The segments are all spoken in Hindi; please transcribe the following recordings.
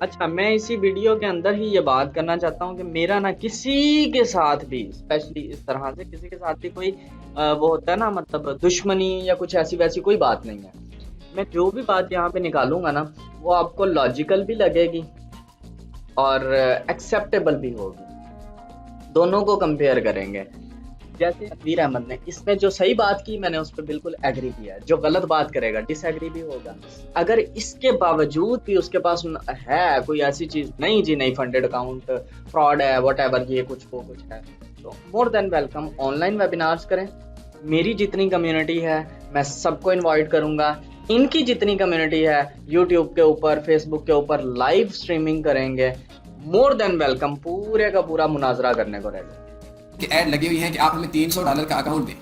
अच्छा, मैं इसी वीडियो के अंदर ही ये बात करना चाहता हूँ कि मेरा ना किसी के साथ भी, स्पेशली इस तरह से किसी के साथ भी कोई वो होता है ना, मतलब दुश्मनी या कुछ ऐसी वैसी कोई बात नहीं है। मैं जो भी बात यहाँ पे निकालूंगा ना, वो आपको लॉजिकल भी लगेगी और एक्सेप्टेबल भी होगी। दोनों को कंपेयर करेंगे। जैसे तनवीर अहमद ने इसमें जो सही बात की, मैंने उस पर बिल्कुल एग्री किया है। जो गलत बात करेगा डिसएग्री भी होगा। अगर इसके बावजूद भी उसके पास है कोई ऐसी चीज, नहीं जी नहीं, फंडेड अकाउंट फ्रॉड है, वट एवर, ये कुछ वो कुछ है, तो more than welcome, online webinars करें। मेरी जितनी कम्युनिटी है मैं सबको इनवाइट करूंगा। इनकी जितनी कम्युनिटी है यूट्यूब के ऊपर, फेसबुक के ऊपर लाइव स्ट्रीमिंग करेंगे। मोर देन वेलकम, पूरे का पूरा मुनाजरा करने को रेडी। कि ऐड लगी हुई है कि आप हमें $300 का अकाउंट दें,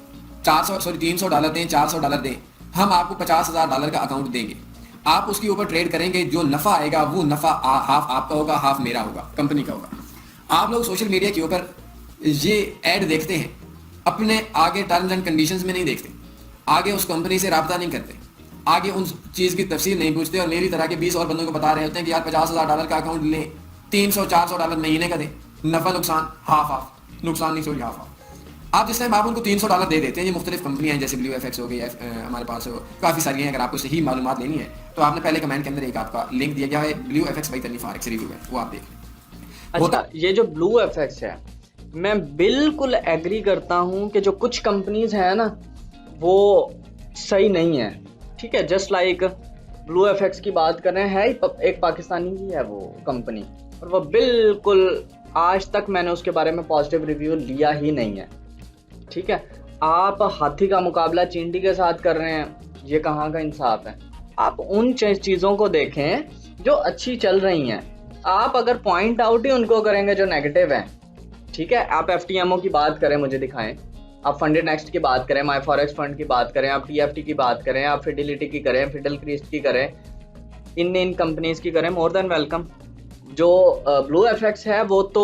$300 दें, $400 दें, हम आपको $50,000 का अकाउंट देंगे। आप उसके ऊपर ट्रेड करेंगे, जो नफा आएगा वो नफा हाफ आपका होगा, हाफ मेरा होगा, कंपनी का होगा। आप लोग सोशल मीडिया के ऊपर ये ऐड देखते हैं, अपने आगे टर्म्स एंड कंडीशंस में नहीं देखते, आगे उस कंपनी से रब्ता नहीं करते, आगे उन चीज़ की तफसील नहीं पूछते, और मेरी तरह के 20 और बंदों को बता रहे होते हैं कि यार $50,000 का अकाउंट लें, $300-400 महीने का दें, नफा नुकसान हाफ हाफ, नुकसान नहीं, सॉरी, हाफ हाफ। आप जिस टाइम आप उनको $300 दे देते हैं, ये मुख्तलिफ कंपनियां हैं, जैसे ब्लू एफएक्स हो गई, हमारे पास काफ़ी सारी हैं। अगर आपको सही मालूमात लेनी है तो आपने पहले कमेंट के अंदर एक आपका लिंक दिया गया है, blue FX by Tanveer forex review है, वो आप देख लें। अच्छा, ये जो ब्लू एफएक्स है, मैं बिल्कुल एग्री करता हूं कि जो कुछ कंपनीज हैं ना, वो सही नहीं है। ठीक है, जस्ट लाइक ब्लू एफएक्स की बात कर रहे हैं, एक पाकिस्तानी ही है वो कंपनी, और वो बिल्कुल आज तक मैंने उसके बारे में पॉजिटिव रिव्यू लिया ही नहीं है। ठीक है, आप हाथी का मुकाबला चींटी के साथ कर रहे हैं, ये कहाँ का इंसाफ है। आप उन चीज़ों को देखें जो अच्छी चल रही हैं। आप अगर पॉइंट आउट ही उनको करेंगे जो नेगेटिव है, ठीक है, आप एफटीएमओ की बात करें, मुझे दिखाएं। आप फंडेड नेक्स्ट की बात करें, माई फॉरेक्स फंड की बात करें, आप टीएफटी की बात करें, आप फिडिलिटी की करें, फिडल क्रिस्ट की करें, इन कंपनीज की करें, मोर देन वेलकम। जो ब्लू एफएक्स है वो तो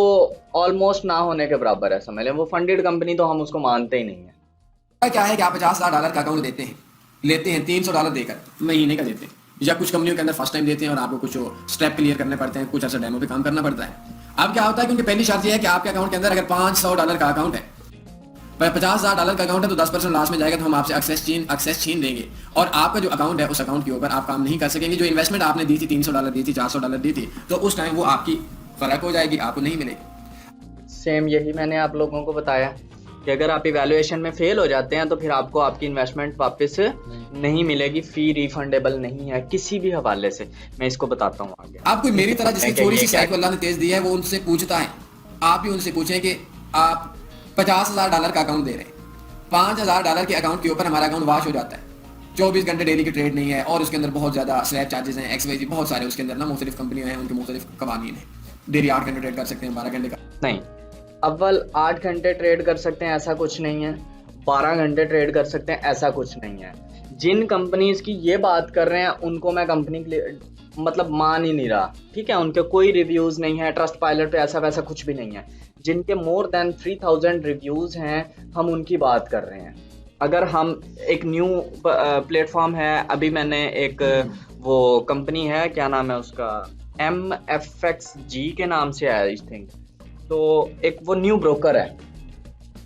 ऑलमोस्ट ना होने के बराबर है, समझ लें। वो फंडेड कंपनी तो हम उसको मानते ही नहीं है। क्या है कि आप $50,000 का अकाउंट देते हैं, लेते हैं $300 देकर महीने का देते हैं, या कुछ कंपनियों के अंदर फर्स्ट टाइम देते हैं और आपको कुछ स्टेप क्लियर करने पड़ते हैं, कुछ ऐसा डेमो पे काम करना पड़ता है। अब क्या होता है कि उनकी पहली शर्त यह है कि आपके अकाउंट के अंदर अगर $500 का अकाउंट है, $50,000 का अकाउंट है, तो 10% लास्ट में जाएगा, तो हम आपसे एक्सेस छीन लेंगे, और आपका जो अकाउंट है उस अकाउंट के ऊपर आप काम नहीं कर सकेंगे। जो इन्वेस्टमेंट आपने दी थी, $300 दी थी, $400 दी थी, तो उस टाइम वो आपकी फर्क हो जाएगी, आपको नहीं मिलेगी। सेम यही मैंने आप लोगों को बताया कि अगर आप इवैल्यूएशन में फेल हो जाते हैं तो फिर आपको आपकी इन्वेस्टमेंट वापस नहीं मिलेगी, फी रिफंडेबल नहीं है किसी भी हवाले से। मैं इसको बताता हूँ आगे। आप कोई मेरी तरह जिसकी थोड़ी सी साइको अल्लाह ने तेज दी है, वो उनसे पूछता है, आप भी उनसे पूछें कि आप $50,000 का अकाउंट दे रहे हैं, $5,000 के अकाउंट के ऊपर हमारा अकाउंट वॉश हो जाता है, 24 घंटे डेली की ट्रेड नहीं है, और उसके अंदर बहुत ज़्यादा स्लैब चार्जेस हैं, XYZ बहुत सारे उसके अंदर ना मुख्तलिफ कंपनियां हैं, उनके मुख्तलिफ कवानीन हैं। डेली 8 घंटे ट्रेड कर सकते हैं, 12 घंटे का नहीं। अव्वल 8 घंटे ट्रेड कर सकते हैं ऐसा कुछ नहीं है, 12 घंटे ट्रेड कर सकते हैं ऐसा कुछ नहीं है। जिन कंपनीज की ये बात कर रहे हैं उनको मैं कंपनी के लिए मतलब मान ही नहीं रहा। ठीक है, उनके कोई रिव्यूज नहीं है, ट्रस्ट पायलट पे ऐसा वैसा कुछ भी नहीं है। जिनके मोर देन 3000 रिव्यूज हैं, हम उनकी बात कर रहे हैं। अगर हम एक न्यू प्लेटफॉर्म है, अभी मैंने एक वो कंपनी है, क्या नाम है उसका, MFXG के नाम से है आई थिंक, तो एक वो न्यू ब्रोकर है।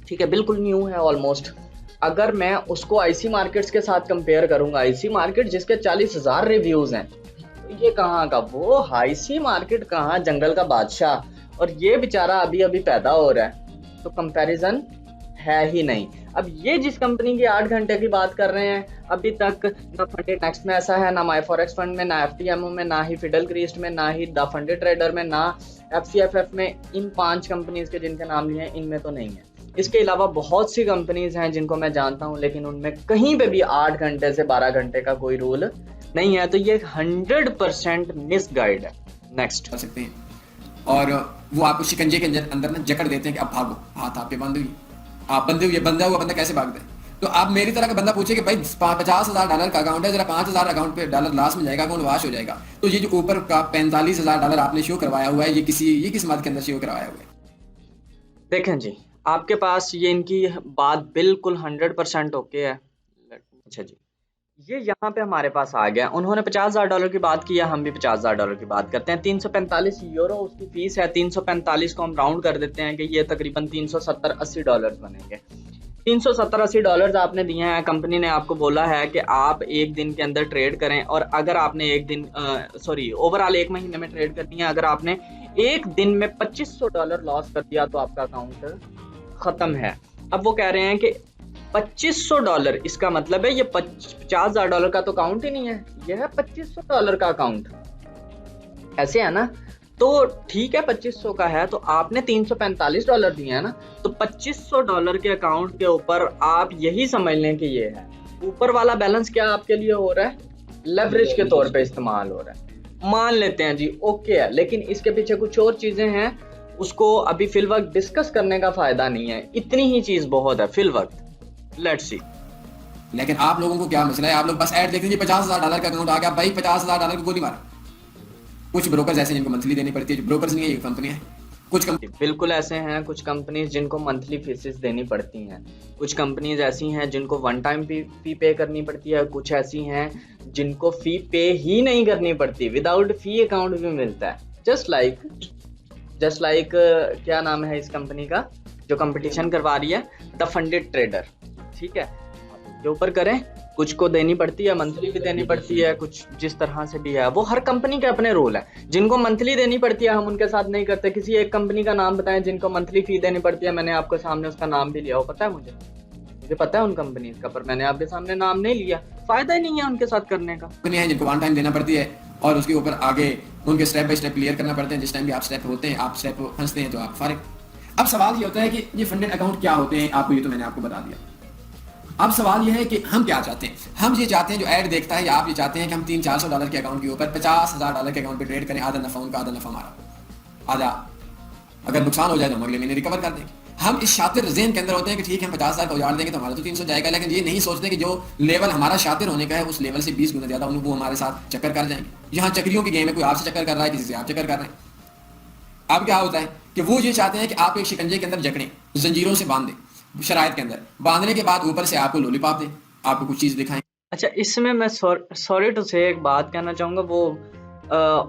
ठीक है, बिल्कुल न्यू है ऑलमोस्ट। अगर मैं उसको आईसी मार्केट्स के साथ कंपेयर करूंगा, आईसी मार्केट जिसके 40,000 रिव्यूज हैं, तो ये कहाँ का वो आईसी मार्केट, कहाँ जंगल का बादशाह, और ये बेचारा अभी अभी पैदा हो रहा है, तो कंपैरिजन है ही नहीं। अब ये जिस कंपनी की 8 घंटे की बात कर रहे हैं, अभी तक ना फंडेड नेक्स्ट में ऐसा है, ना माई फॉरेक्स फंड में, ना एफटीएमओ में, ना ही फिडल क्रिस्ट में, ना ही द फंडेड ट्रेडर में, ना एफसीएफएफ में। इन 5 कंपनीज के जिनके नाम लिए हैं, इनमें तो नहीं है। इसके अलावा बहुत सी कंपनीज हैं जिनको मैं जानता हूं, लेकिन उनमें कहीं पे भी 8 घंटे से 12 घंटे का कोई रूल नहीं है। तो ये 100% मिसगाइड है। नेक्स्ट कर सकते हैं, और वो आपको शिकंजे के अंदर ना जकड़ देते हैं कि अब भागो, हाथ आपके बंद हुई, आप बंधे हुए, बंधा हुआ बंदा कैसे भागता है। तो आप मेरी तरह का बंदा पूछे कि भाई $50,000 का अकाउंट है, जरा $5,000 अकाउंट पे डॉलर लास्ट में जाएगा, अकाउंट वाश हो जाएगा, तो ये जो ऊपर का $45,000 आपने शो करवाया हुआ है, ये किस मद के अंदर शो करवाया हुआ है। देखें जी, आपके पास ये इनकी बात बिल्कुल 100% ओके है। अच्छा जी, ये यहाँ पे हमारे पास आ गया। उन्होंने $50,000 की बात की है, हम भी $50,000 की बात करते हैं। 345 यूरो उसकी फीस है। 345 को हम राउंड कर देते हैं कि ये तकरीबन $370-80 बनेंगे। $370-80 आपने दिए हैं। कंपनी ने आपको बोला है कि आप एक दिन के अंदर ट्रेड करें, और अगर आपने एक दिन ओवरऑल एक महीने में ट्रेड करनी है, अगर आपने एक दिन में $2500 लॉस कर दिया तो आपका अकाउंट खत्म है। अब वो कह रहे हैं कि $2500, इसका मतलब है ये $50,000 का तो अकाउंट ही नहीं है, ये है $2500 का अकाउंट। ऐसे है ना? तो ठीक है, 2500 का है तो आपने $345 दिए है ना, तो $2500 के अकाउंट के ऊपर आप यही समझ लें कि ये है। ऊपर वाला बैलेंस क्या आपके लिए हो रहा है? लेवरेज के तौर पे इस्तेमाल हो रहा है। मान लेते हैं जी, ओके है, लेकिन इसके पीछे कुछ और चीजें हैं, उसको अभी फिल वक्त डिस्कस करने का फायदा नहीं है। इतनी ही चीज बहुत है फिल वक्त। Let's see. लेकिन आप लोगों को क्या मसला है, आप लोग बस ऐड देख लीजिए $50,000 का अकाउंट आ गया, भाई $50,000 की गोली मारा। कुछ ब्रोकर्स ऐसे जिनको मंथली देनी पड़ती है, ब्रोकर्स नहीं है, ये कंपनी है। कुछ बिल्कुल ऐसे हैं कुछ कंपनीज जिनको मंथली फीसेस देनी पड़ती हैं। कुछ कंपनीज ऐसी हैं जिनको वन टाइम फी पे करनी पड़ती है। कुछ ऐसी हैं जिनको फी पे ही नहीं करनी पड़ती, विदाउट फी अकाउंट भी मिलता है। जस्ट लाइक क्या नाम है इस कंपनी का जो कंपटीशन करवा रही है, द फंडेड ट्रेडर। ठीक है, जो ऊपर करें, कुछ को देनी पड़ती है, मंथली भी देनी पड़ती है, कुछ जिस तरह से भी है। वो हर कंपनी के अपने रूल है। जिनको मंथली देनी पड़ती है हम उनके साथ नहीं करते। किसी एक कंपनी का नाम बताएं जिनको मंथली फी देनी पड़ती है। मैंने आपके सामने उसका नाम भी लिया हो, पता है मुझे पता है उन कंपनी का, पर मैंने आपके सामने नाम नहीं लिया। फायदा ही नहीं है उनके साथ करने का। कंपनी है जिनको वन टाइम देना पड़ती है और उसके ऊपर आगे उनके स्टेप बाय स्टेप क्लियर करना पड़ते हैं। जिस टाइम भी आप स्टेप होते हैं, आप स्टेप फंसते हैं तो आप फारिग। अब सवाल ये होता है कि ये फंडेड अकाउंट क्या होते हैं, आपको ये तो मैंने आपको बता दिया। अब सवाल ये है कि हम क्या चाहते हैं। हम ये चाहते हैं, जो ऐड देखता है, या आप ये चाहते हैं कि हम $300-400 के अकाउंट के ऊपर $50,000 के अकाउंट पे ट्रेड करें, आधा नफा उनका आधा नफा हमारा। आधा अगर नुकसान हो जाए तो हम अगले महीने रिकवर कर देंगे। हम इस शातिर ज़हन के अंदर होते हैं कि ठीक है, हम 50,000 का उजाड़ देंगे तो हमारा तो 300 जाएगा, लेकिन ये नहीं सोचते कि जो लेवल हमारा शातिर होने का है उस लेवल से 20 गुना ज़्यादा वो हमारे साथ चक्कर कर जाएंगे। यहाँ चक्रियों की गेम है, कोई आपसे चक्कर कर रहा है, किसी से आप चक्कर कर रहे हैं। अब क्या होता है कि वो ये चाहते हैं कि आप एक शिकंजे के अंदर जकड़ें, जंजीरों से बांध दें, शराइत के अंदर बांधने के बाद ऊपर से आपको लॉलीपॉप दें, आपको कुछ चीज़ दिखाएं। अच्छा, इसमें मैं सॉरी टू से एक बात कहना चाहूँगा। वो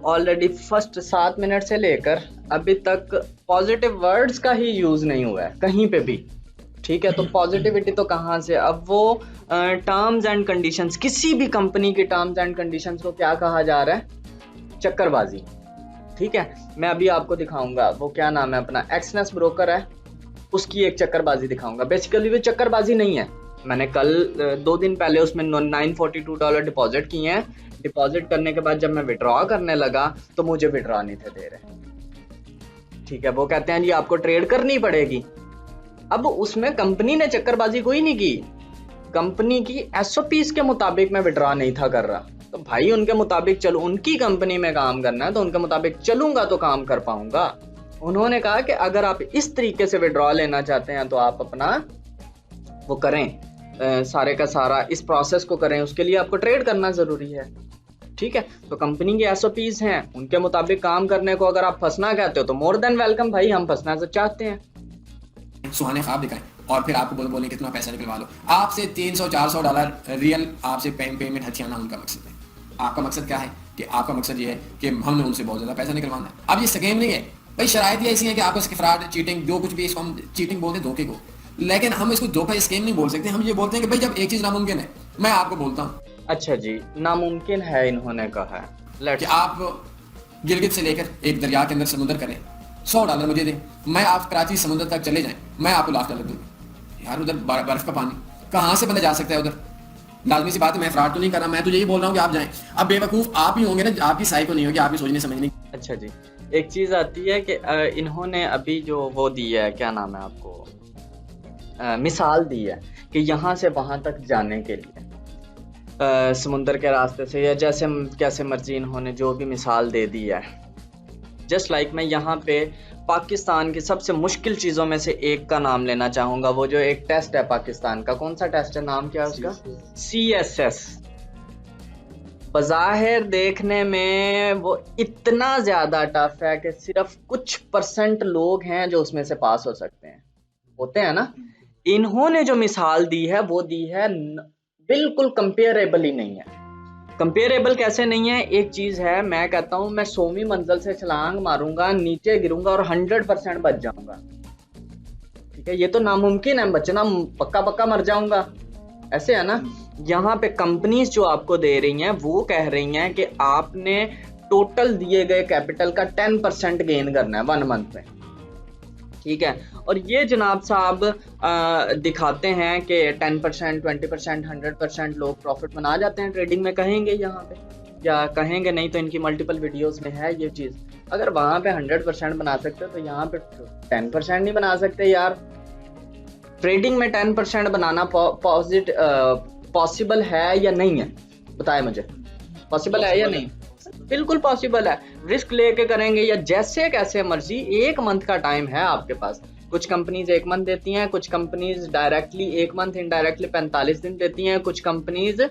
ऑलरेडी फर्स्ट 7 मिनट से लेकर अभी तक पॉजिटिव वर्ड्स का ही यूज़ नहीं हुआ है कहीं पे भी। ठीक है, तो पॉजिटिविटी तो कहाँ से। अब वो टर्म्स एंड कंडीशंस, किसी भी कंपनी की टर्म्स एंड कंडीशंस को क्या कहा जा रहा है? चक्करबाजी। ठीक है, मैं अभी आपको दिखाऊंगा, वो क्या नाम है अपना, एक्सनेस ब्रोकर है, उसकी एक चक्करबाजी दिखाऊंगा। बेसिकली वो चक्करबाजी नहीं है। मैंने कल 2 दिन पहले उसमें $942 डिपॉजिट किए हैं। डिपॉजिट करने के बाद जब मैं विड्रॉ करने लगा तो मुझे विड्रॉ नहीं थे दे रहे। ठीक है, वो कहते हैं जी आपको ट्रेड करनी पड़ेगी। अब उसमें कंपनी ने चक्करबाजी कोई नहीं की। कंपनी की एसओपीज के मुताबिक मैं विड्रॉ नहीं था कर रहा। तो भाई उनके मुताबिक चलो, उनकी कंपनी में काम करना है तो उनके मुताबिक चलूंगा तो काम कर पाऊंगा। उन्होंने कहा कि अगर आप इस तरीके से विड्रॉ लेना चाहते हैं तो आप अपना वो करें, सारे का सारा इस प्रोसेस को करें, उसके लिए आपको ट्रेड करना जरूरी है। ठीक है, तो कंपनी की एसओपीज हैं, उनके मुताबिक काम करने को अगर आप फंसना कहते हो तो मोर देन वेलकम भाई, हम फंसना तो चाहते हैं। सुहाने ख्वाब दिखाएं और फिर आपको बोले कितना पैसा निकलवा लो। आपसे $300-400 रियल आपसे पेमेंट हथियाना उनका मकसद है। आपका मकसद क्या है कि आपका मकसद ये है कि हमने उनसे बहुत ज़्यादा पैसा निकलवाना है। अब ये स्कैम नहीं है भाई, शराइत ऐसी है कि आपको फ्रॉड, चीटिंग, जो कुछ भी इसको हम चीटिंग बोलते हैं, धोखे को, लेकिन हम इसको धोखा स्कैम नहीं बोल सकते। हम ये बोलते हैं कि भाई जब एक चीज़ नामुमकिन है, मैं आपको बोलता हूँ। अच्छा जी, नामुमकिन है इन्होंने कहा है कि आप गिलगित से लेकर एक दरिया के अंदर समुद्र करें, $100 मुझे दें, मैं आप कराची समुद्र तक चले जाएं, मैं आपको $1,00,000 दूंगा। यार उधर बर्फ का पानी, कहाँ से बंदा जा सकता है उधर? लाजमी सी बात है, मैं फ्रॉड तो नहीं कर रहा, मैं तो यही बोल रहा हूँ कि आप जाएं। अब बेवकूफ़ आप ही होंगे ना, आपकी साइको नहीं होगी, आपकी सोचने समझने। अच्छा जी, एक चीज़ आती है कि इन्होंने अभी जो वो दी है, क्या नाम है आपको, मिसाल दी है कि यहाँ से वहाँ तक जाने के लिए समुंदर के रास्ते से या जैसे कैसे मर्जी इन्होंने जो भी मिसाल दे दी है। जस्ट लाइक मैं यहाँ पे पाकिस्तान की सबसे मुश्किल चीज़ों में से एक का नाम लेना चाहूँगा। वो जो एक टेस्ट है पाकिस्तान का, कौन सा टेस्ट है, नाम क्या है उसका? CSS। बज़ाहिर देखने में वो इतना ज़्यादा टफ है कि सिर्फ कुछ % लोग हैं जो उसमें से पास हो सकते हैं, होते हैं ना। इन्होंने जो मिसाल दी है वो दी है बिल्कुल कंपेरेबल ही नहीं है। कंपेरेबल कैसे नहीं है? एक चीज है, मैं कहता हूं मैं 100वीं मंजिल से छलांग मारूंगा, नीचे गिरूंगा और 100% बच जाऊंगा। ठीक है, ये तो नामुमकिन है, बचना पक्का पक्का मर जाऊंगा, ऐसे है ना। यहाँ पे कंपनीज जो आपको दे रही हैं वो कह रही हैं कि आपने टोटल दिए गए कैपिटल का 10% गेन करना है 1 मंथ में। ठीक है, और ये जनाब साहब दिखाते हैं कि 10%, 20%, 100% लोग प्रॉफिट बना जाते हैं ट्रेडिंग में, कहेंगे यहाँ पे, या कहेंगे नहीं तो इनकी मल्टीपल वीडियोस में है ये चीज़। अगर वहाँ पे 100% बना सकते तो यहाँ पे 10% नहीं बना सकते यार। ट्रेडिंग में 10% बनाना पॉसिबल है या नहीं है? बताए मुझे, पॉसिबल है या नहीं? बिल्कुल पॉसिबल है। रिस्क लेके करेंगे या जैसे कैसे मर्जी, 1 मंथ का टाइम है आपके पास। कुछ कंपनीज 1 मंथ देती हैं, कुछ कंपनीज डायरेक्टली 1 मंथ, इनडायरेक्टली 45 दिन देती हैं, कुछ कंपनीज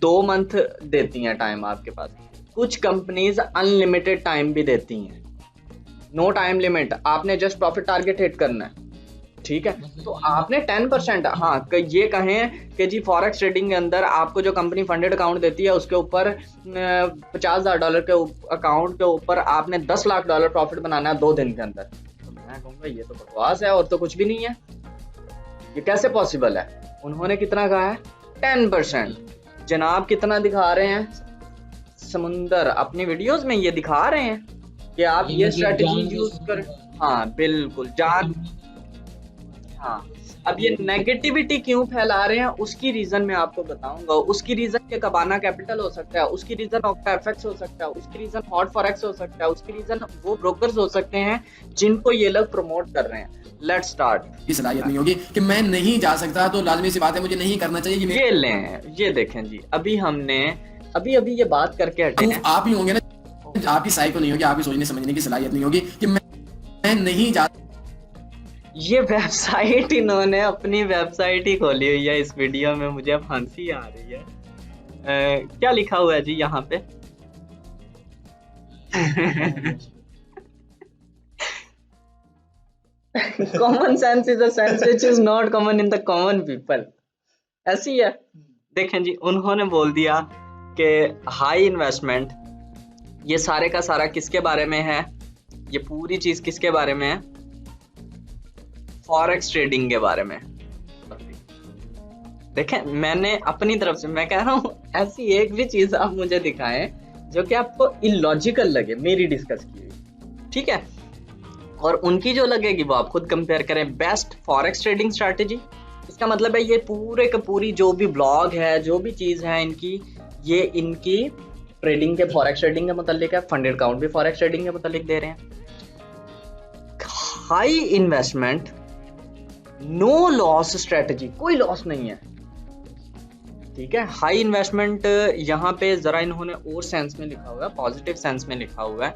2 मंथ देती हैं टाइम आपके पास, कुछ कंपनीज अनलिमिटेड टाइम भी देती हैं, नो टाइम लिमिट, आपने जस्ट प्रॉफिट टारगेट हिट करना है। ठीक है, तो आपने 10%, हाँ ये कहें कि जी फॉरेक्स ट्रेडिंग के अंदर आपको जो कंपनी फंडेड अकाउंट देती है उसके ऊपर $50,000 के अकाउंट के ऊपर आपने $10 लाख प्रॉफिट बनाना है 2 दिन के अंदर, तो मैं कहूँगा ये तो बकवास है और तो कुछ भी नहीं है, ये कैसे पॉसिबल है? उन्होंने कितना कहा है? 10%। जनाब कितना दिखा रहे हैं? समुंदर अपनी वीडियोस में ये दिखा रहे हैं कि आप ये स्ट्रेटजी यूज कर। हाँ बिल्कुल जान। हाँ, अब ये नेगेटिविटी क्यों फैला रहे हैं उसकी रीजन मैं आपको बताऊंगा। उसकी रीजन ये कबाना कैपिटल हो सकता है, उसकी रीजन ऑक्टाफेक्स हो सकता है, उसकी रीजन हॉट फॉरेक्स हो सकता है, उसकी रीजन वो ब्रोकर्स हो सकते हैं जिनको ये लोग प्रमोट कर रहे हैं। Let's start. की सलाहियत नहीं होगी कि मैं नहीं जा सकता, तो लाजमी सी बात है मुझे नहीं करना चाहिए। ये लें, ये देखें जी, अभी हमने अभी ये बात करके हटे हैं। आप ही होंगे ना, आपकी साइको नहीं होगी, आपकी सोचने समझने की सलाहियत नहीं होगी कि मैं नहीं जा। ये वेबसाइट इन्होंने अपनी वेबसाइट ही खोली हुई है इस वीडियो में, मुझे अब हंसी आ रही है। क्या लिखा हुआ है जी यहाँ पे? Common sense is a sense which is not common in the common people, ऐसी है। देखें जी, उन्होंने बोल दिया कि हाई इन्वेस्टमेंट, ये सारे का सारा किसके बारे में है? ये पूरी चीज किसके बारे में है? फॉरेक्स ट्रेडिंग के बारे में। देखें, मैंने अपनी तरफ से, मैं कह रहा हूं ऐसी एक भी चीज आप मुझे दिखाएं जो कि आपको इलॉजिकल लगे मेरी डिस्कस की हुई, ठीक है, और उनकी जो लगेगी वो आप खुद कंपेयर करें। बेस्ट फॉरेक्स ट्रेडिंग स्ट्रैटेजी, इसका मतलब है ये पूरे का पूरी जो भी ब्लॉग है, जो भी चीज है इनकी, ये इनकी ट्रेडिंग के, फॉरेक्स ट्रेडिंग के मुतालिक है। फंडेड अकाउंट भी फॉरेक्स ट्रेडिंग के मुतालिक दे रहे हैं। High investment, no loss strategy, कोई लॉस नहीं है, ठीक है। हाई इन्वेस्टमेंट यहाँ पे जरा इन्होंने और सेंस में लिखा हुआ है, पॉजिटिव सेंस में लिखा हुआ है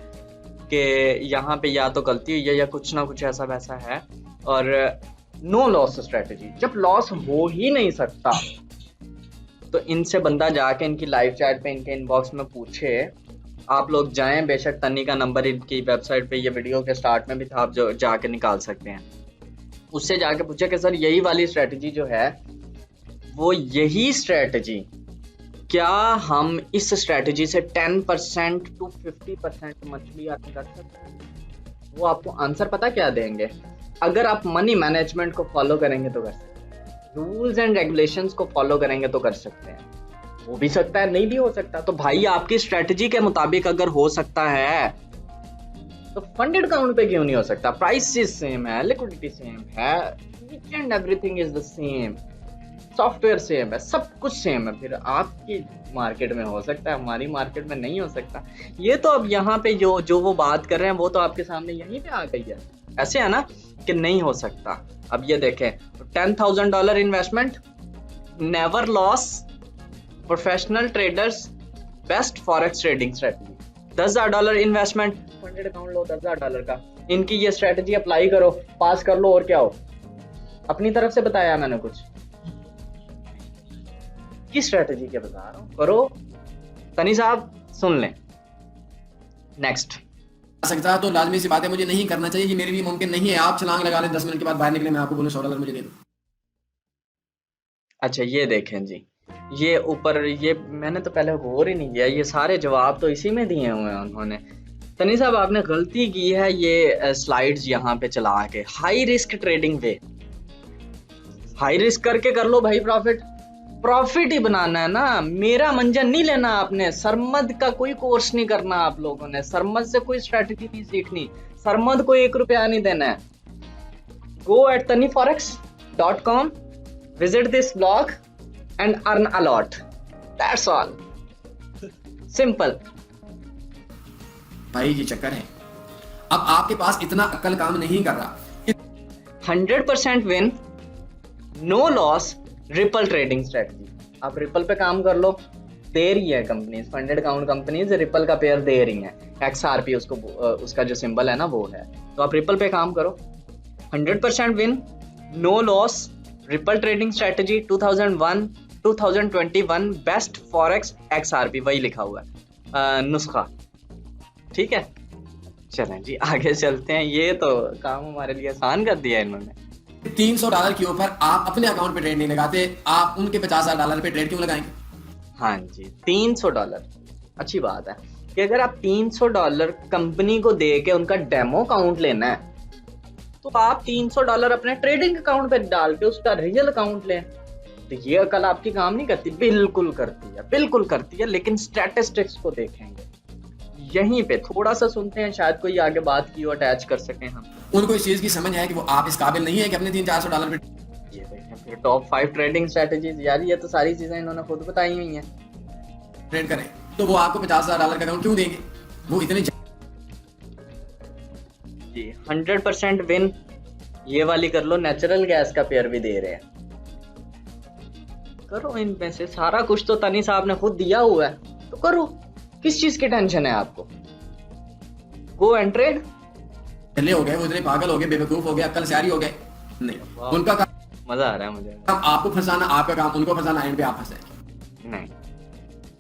कि यहाँ पे या तो गलती हुई है या कुछ ना कुछ ऐसा वैसा है। और नो लॉस स्ट्रेटजी, जब लॉस हो ही नहीं सकता तो इनसे बंदा जाके इनकी लाइव चैट पे, इनके इनबॉक्स में पूछे। आप लोग जाएं, बेशक तन्नी का नंबर इनकी वेबसाइट पे, ये वीडियो के स्टार्ट में भी था, आप जो जाके निकाल सकते हैं, उससे जाके पूछे कि सर यही वाली स्ट्रेटजी जो है वो यही स्ट्रेटजी, क्या हम इस स्ट्रेटजी से 10% to 50% मछली अर्न कर सकते हैं? वो आपको आंसर पता क्या देंगे? अगर आप मनी मैनेजमेंट को फॉलो करेंगे तो कर सकते हैं, रूल्स एंड रेगुलेशंस को फॉलो करेंगे तो कर सकते हैं। हो भी सकता है, नहीं भी हो सकता। तो भाई आपकी स्ट्रेटजी के मुताबिक अगर हो सकता है तो फंडेड अकाउंट पे क्यों नहीं हो सकता? प्राइसेस सेम है, लिक्विडिटी सेम है, each and everything is the same, software same है, सब कुछ सेम है। फिर आपकी मार्केट में हो सकता है, हमारी मार्केट में नहीं हो सकता। ये तो अब यहाँ पे जो वो बात कर रहे हैं वो तो आपके सामने यहीं पे आ गई है, ऐसे है ना कि नहीं हो सकता। अब ये देखें, $10,000 investment, never loss, professional traders, best forex trading strategy. $10,000 investment, funded account लो $10,000 का, इनकी ये स्ट्रेटजी अप्लाई करो, पास कर लो, और क्या हो। अपनी तरफ से बताया मैंने कुछ, किस स्ट्रेटजी के बता रहा हूँ, करो। तनी साहब सुन लें। नेक्स्ट। सकता तो लाजमी सी बात है मुझे नहीं करना चाहिए, ये मेरे लिए मुमकिन नहीं है। आप छलांग लगा लें, 10 मिनट के बाद बाहर निकले, मैं आपको बोलूं $100 मुझे दे दो। अच्छा ये देखें जी, ये ऊपर ये मैंने तो पहले गौर ही नहीं किया, ये सारे जवाब तो इसी में दिए हुए हैं उन्होंने। तनी साहब आपने गलती की है ये स्लाइड्स यहाँ पे चला के। हाई रिस्क ट्रेडिंग वे, हाई रिस्क करके कर लो भाई प्रॉफिट, प्रॉफिट ही बनाना है ना। मेरा मंजन नहीं लेना आपने, सरमद का कोई कोर्स नहीं करना आप लोगों ने, सरमद से कोई स्ट्रेटजी नहीं सीखनी, सरमद को 1 रुपया नहीं देना है। Go at taniforex.com, visit this blog and earn a lot. That's all. Simple. भाई ये चक्कर है, अब आपके पास इतना अक्ल काम नहीं कर रहा। 100% win, no loss, ripple trading strategy. आप रिपल पे काम कर लो, दे रही है companies, funded account companies ripple का पेयर दे रही हैं, XRP उसको उसका जो सिंबल है ना वो है, तो आप रिपल पे काम करो। 100% win, no loss, ripple trading strategy 2001 2021 best forex XRP, वही लिखा हुआ है नुस्खा। ठीक है, चलें जी आगे चलते हैं। ये तो काम हमारे लिए आसान कर दिया इन्होंने। $300 के ऊपर आप अपने अकाउंट पे ट्रेड नहीं लगाते, आप उनके $50,000 पे ट्रेड क्यों लगाएंगे? हाँ जी, $300 अच्छी बात है कि अगर आप $300 कंपनी को दे के उनका डेमो अकाउंट लेना है तो आप $300 अपने ट्रेडिंग अकाउंट पे डाल के उसका रियल अकाउंट लें। तो ये अकल आपकी काम नहीं करती? बिल्कुल करती है, बिल्कुल करती है, लेकिन स्टैटिस्टिक्स को देखेंगे। यहीं पे थोड़ा सा सुनते हैं, शायद कोई आगे बात की हो अटैच कर सकें हम। उनको इस चीज की समझ है कि वो आप इस काबिल नहीं है कि अपने $300-400 पे ये देखें फिर टॉप 5 ट्रेडिंग स्ट्रेटजीज, यार ये तो सारी चीजें इन्होंने खुद बताई हुई हैं। ट्रेड करें तो वो आपको $50,000 का अकाउंट क्यों देंगे? वो इतने जी 100% विन, ये वाली कर लो, नेचुरल गैस का पेयर भी दे रहे हैं। करो इनमें से सारा कुछ, तो तनी साहब ने खुद दिया हुआ है तो करो, किस चीज की टेंशन है आपको? Go and trade. चले हो गए, वो इतने पागल हो गए, बेवकूफ हो गए, अक्ल सारी हो गए नहीं। उनका काम मजा आ रहा है मुझे। आपको फंसाना, आपका काम उनको फंसाना, एंड पे आप फंसे नहीं,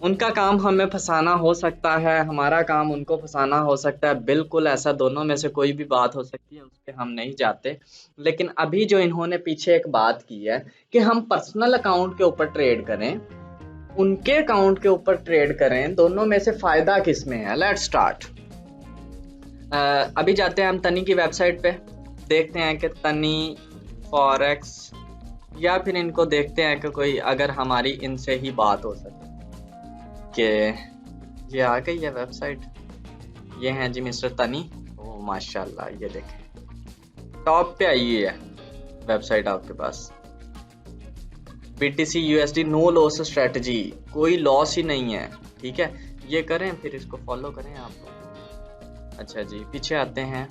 उनका काम हमें फंसाना हो सकता है, हमारा काम उनको फंसाना हो सकता है, बिल्कुल ऐसा दोनों में से कोई भी बात हो सकती है, उस पर हम नहीं जाते। लेकिन अभी जो इन्होंने पीछे एक बात की है कि हम पर्सनल अकाउंट के ऊपर ट्रेड करें, उनके अकाउंट के ऊपर ट्रेड करें, दोनों में से फायदा किस में है? Let's start. अभी जाते हैं हम तनी की वेबसाइट पे, देखते हैं कि तनी फॉरेक्स, या फिर इनको देखते हैं कि कोई अगर हमारी इनसे ही बात हो सके। कि ये आ गई है वेबसाइट, ये हैं जी मिस्टर तनी। ओह माशाल्लाह, ये देखें टॉप पे आई है वेबसाइट आपके पास। BTC USD no loss strategy, कोई लॉस ही नहीं है। ठीक है, ये करें फिर इसको फॉलो करें आप। अच्छा जी, पीछे आते हैं।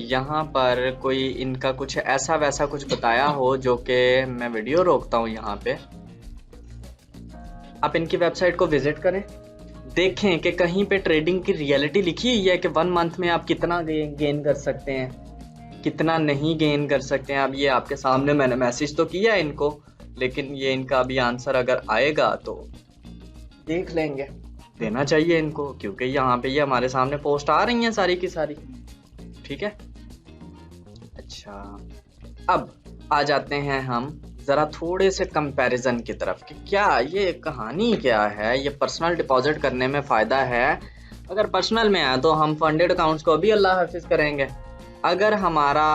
यहाँ पर कोई इनका कुछ ऐसा वैसा कुछ बताया हो जो कि मैं वीडियो रोकता हूँ यहाँ पे। आप इनकी वेबसाइट को विजिट करें, देखें कि कहीं पे ट्रेडिंग की रियलिटी लिखी हुई है कि 1 मंथ में आप कितना गेन कर सकते हैं, कितना नहीं गेन कर सकते हैं। अब ये आपके सामने मैंने मैसेज तो किया है इनको, लेकिन ये इनका अभी आंसर अगर आएगा तो देख लेंगे, देना चाहिए इनको, क्योंकि यहाँ पे ये हमारे सामने पोस्ट आ रही हैं सारी की सारी। ठीक है, अच्छा अब आ जाते हैं हम ज़रा थोड़े से कंपैरिजन की तरफ कि क्या ये कहानी क्या है, ये पर्सनल डिपॉजिट करने में फ़ायदा है। अगर पर्सनल में है तो हम फंडेड अकाउंट्स को भी अल्लाह हाफिज़ करेंगे, अगर हमारा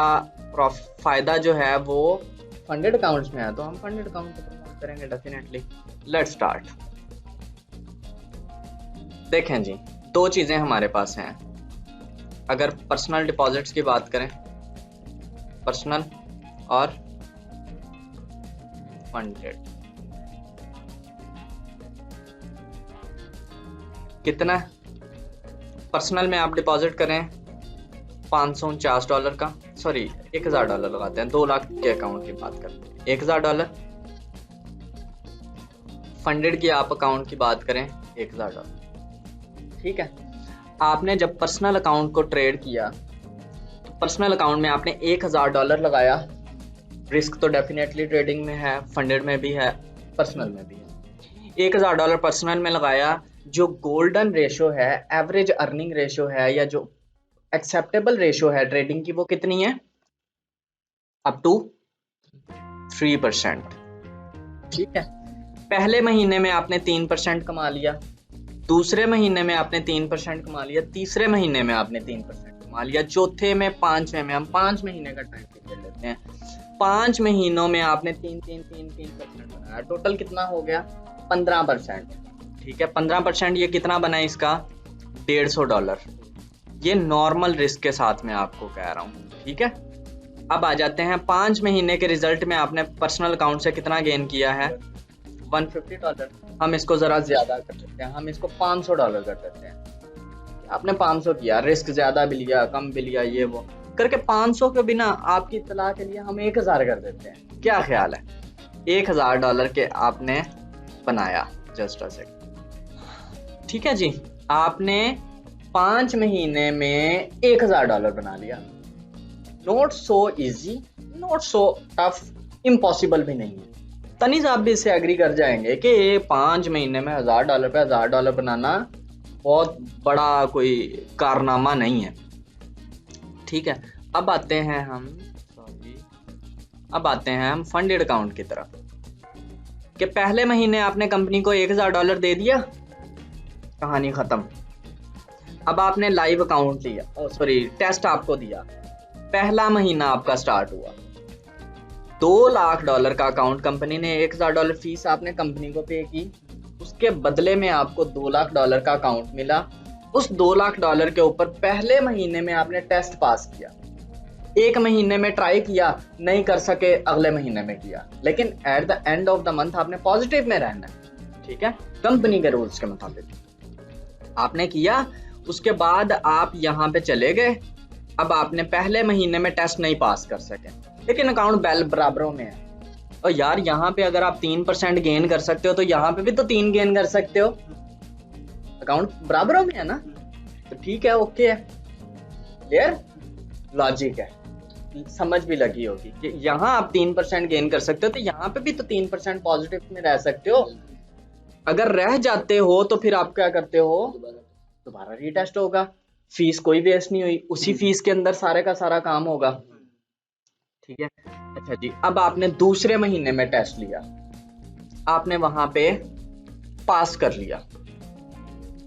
फ़ायदा जो है वो फंडेड अकाउंट्स में है तो हम फंडेड अकाउंट को प्रमोट करेंगे डेफिनेटली। Let's start. देखें जी, 2 चीज़ें हमारे पास हैं। अगर पर्सनल डिपॉजिट्स की बात करें, पर्सनल और फंडेड, कितना पर्सनल में आप डिपॉजिट करें $549 का, सॉरी $1000 लगाते हैं, 2 लाख के अकाउंट की बात करते हैं, $1000। फंडेड की आप अकाउंट की बात करें $1000। ठीक है, आपने जब पर्सनल अकाउंट को ट्रेड किया तो पर्सनल अकाउंट में आपने $1000 लगाया। रिस्क तो डेफिनेटली ट्रेडिंग में है, फंडेड में भी है, पर्सनल में भी है। $1000 पर्सनल में लगाया, जो गोल्डन रेशो है, एवरेज अर्निंग रेशो है, या जो एक्सेप्टेबल रेशो है ट्रेडिंग की, वो कितनी है? Up to 3%। ठीक है, पहले महीने में आपने 3% कमा लिया, दूसरे महीने में आपने 3% कमा लिया, तीसरे महीने में आपने 3% कमा लिया, चौथे में, पांचवें में, हम 5 महीने का टाइम पीरियड लेते हैं, 5 महीनों में आपने 3% बनाया, टोटल कितना हो गया 15%। ठीक है, 15% ये कितना बना इसका $150। ये नॉर्मल रिस्क के साथ मैं आपको कह रहा हूँ। ठीक है, अब आ जाते हैं 5 महीने के रिजल्ट में आपने पर्सनल अकाउंट से कितना गेन किया है $150। हम इसको जरा ज्यादा कर सकते हैं, हम इसको $500 कर देते हैं। आपने 500 किया, रिस्क ज्यादा भी लिया कम भी लिया, ये वो करके 500 के बिना आपकी इत्तला के लिए हम 1000 कर देते हैं। क्या ख्याल है, $1000 के आपने बनाया जस्ट अ सेकंड। ठीक है जी, आपने 5 महीने में $1000 बना लिया। Not so easy, not so tough, impossible भी नहीं है। तनीज आप भी इससे एग्री कर जाएंगे कि 5 महीने में $1000 पे $1000 बनाना बहुत बड़ा कोई कारनामा नहीं है। ठीक है, अब आते हैं हम फंडेड अकाउंट की तरफ कि पहले महीने आपने कंपनी को $1000 दे दिया, कहानी खत्म। अब आपने लाइव अकाउंट लिया, टेस्ट आपको दिया, पहला महीना आपका स्टार्ट हुआ, $2 लाख का अकाउंट, कंपनी ने $1000 फीस आपने कंपनी को पे की, उसके बदले में आपको $2 लाख का अकाउंट मिला। उस $2 लाख के ऊपर पहले महीने में आपने टेस्ट पास किया, 1 महीने में ट्राई किया, नहीं कर सके अगले महीने में किया, लेकिन at the end of the month आपने पॉजिटिव में रहना है। ठीक है, कंपनी के रूल्स के मुताबिक आपने किया। उसके बाद आप यहाँ पे चले गए, अब आपने पहले महीने में टेस्ट नहीं पास कर सके, लेकिन अकाउंट बैल बराबरों में है। और यार यहाँ पे अगर आप 3% गेन कर सकते हो तो यहाँ पे भी तो 3 गेन कर सकते हो, अकाउंट बराबरों में है ना, तो ठीक है, ओके है, क्लियर लॉजिक है, समझ भी लगी होगी कि यहाँ आप 3% गेन कर सकते हो तो यहाँ पे भी तो 3% पॉजिटिव में रह सकते हो। अगर रह जाते हो तो फिर आप क्या करते हो, दोबारा रीटेस्ट होगा, फीस कोई वेस्ट नहीं हुई, उसी फीस के अंदर सारे का सारा काम होगा। ठीक है, अच्छा जी, अब आपने दूसरे महीने में टेस्ट लिया, आपने वहां पे पास कर लिया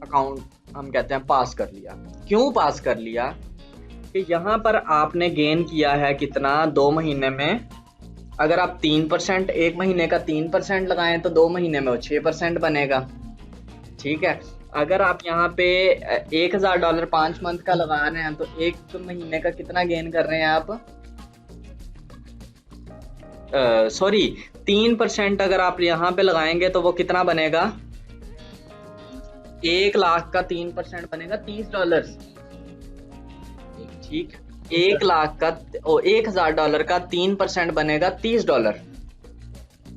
अकाउंट, हम कहते हैं पास कर लिया। क्यों पास कर लिया कि यहाँ पर आपने गेन किया है कितना 2 महीने में, अगर आप 3% 1 महीने का 3% लगाएं तो 2 महीने में वो 6% बनेगा। ठीक है, अगर आप यहाँ पे $1000 5 मंथ का लगा रहे हैं तो 1 महीने का कितना गेन कर रहे हैं आप, 3% अगर आप यहाँ पे लगाएंगे तो वो कितना बनेगा, 1 लाख का 3% बनेगा $30। ठीक, 1 लाख का $1000 का 3% बनेगा $30।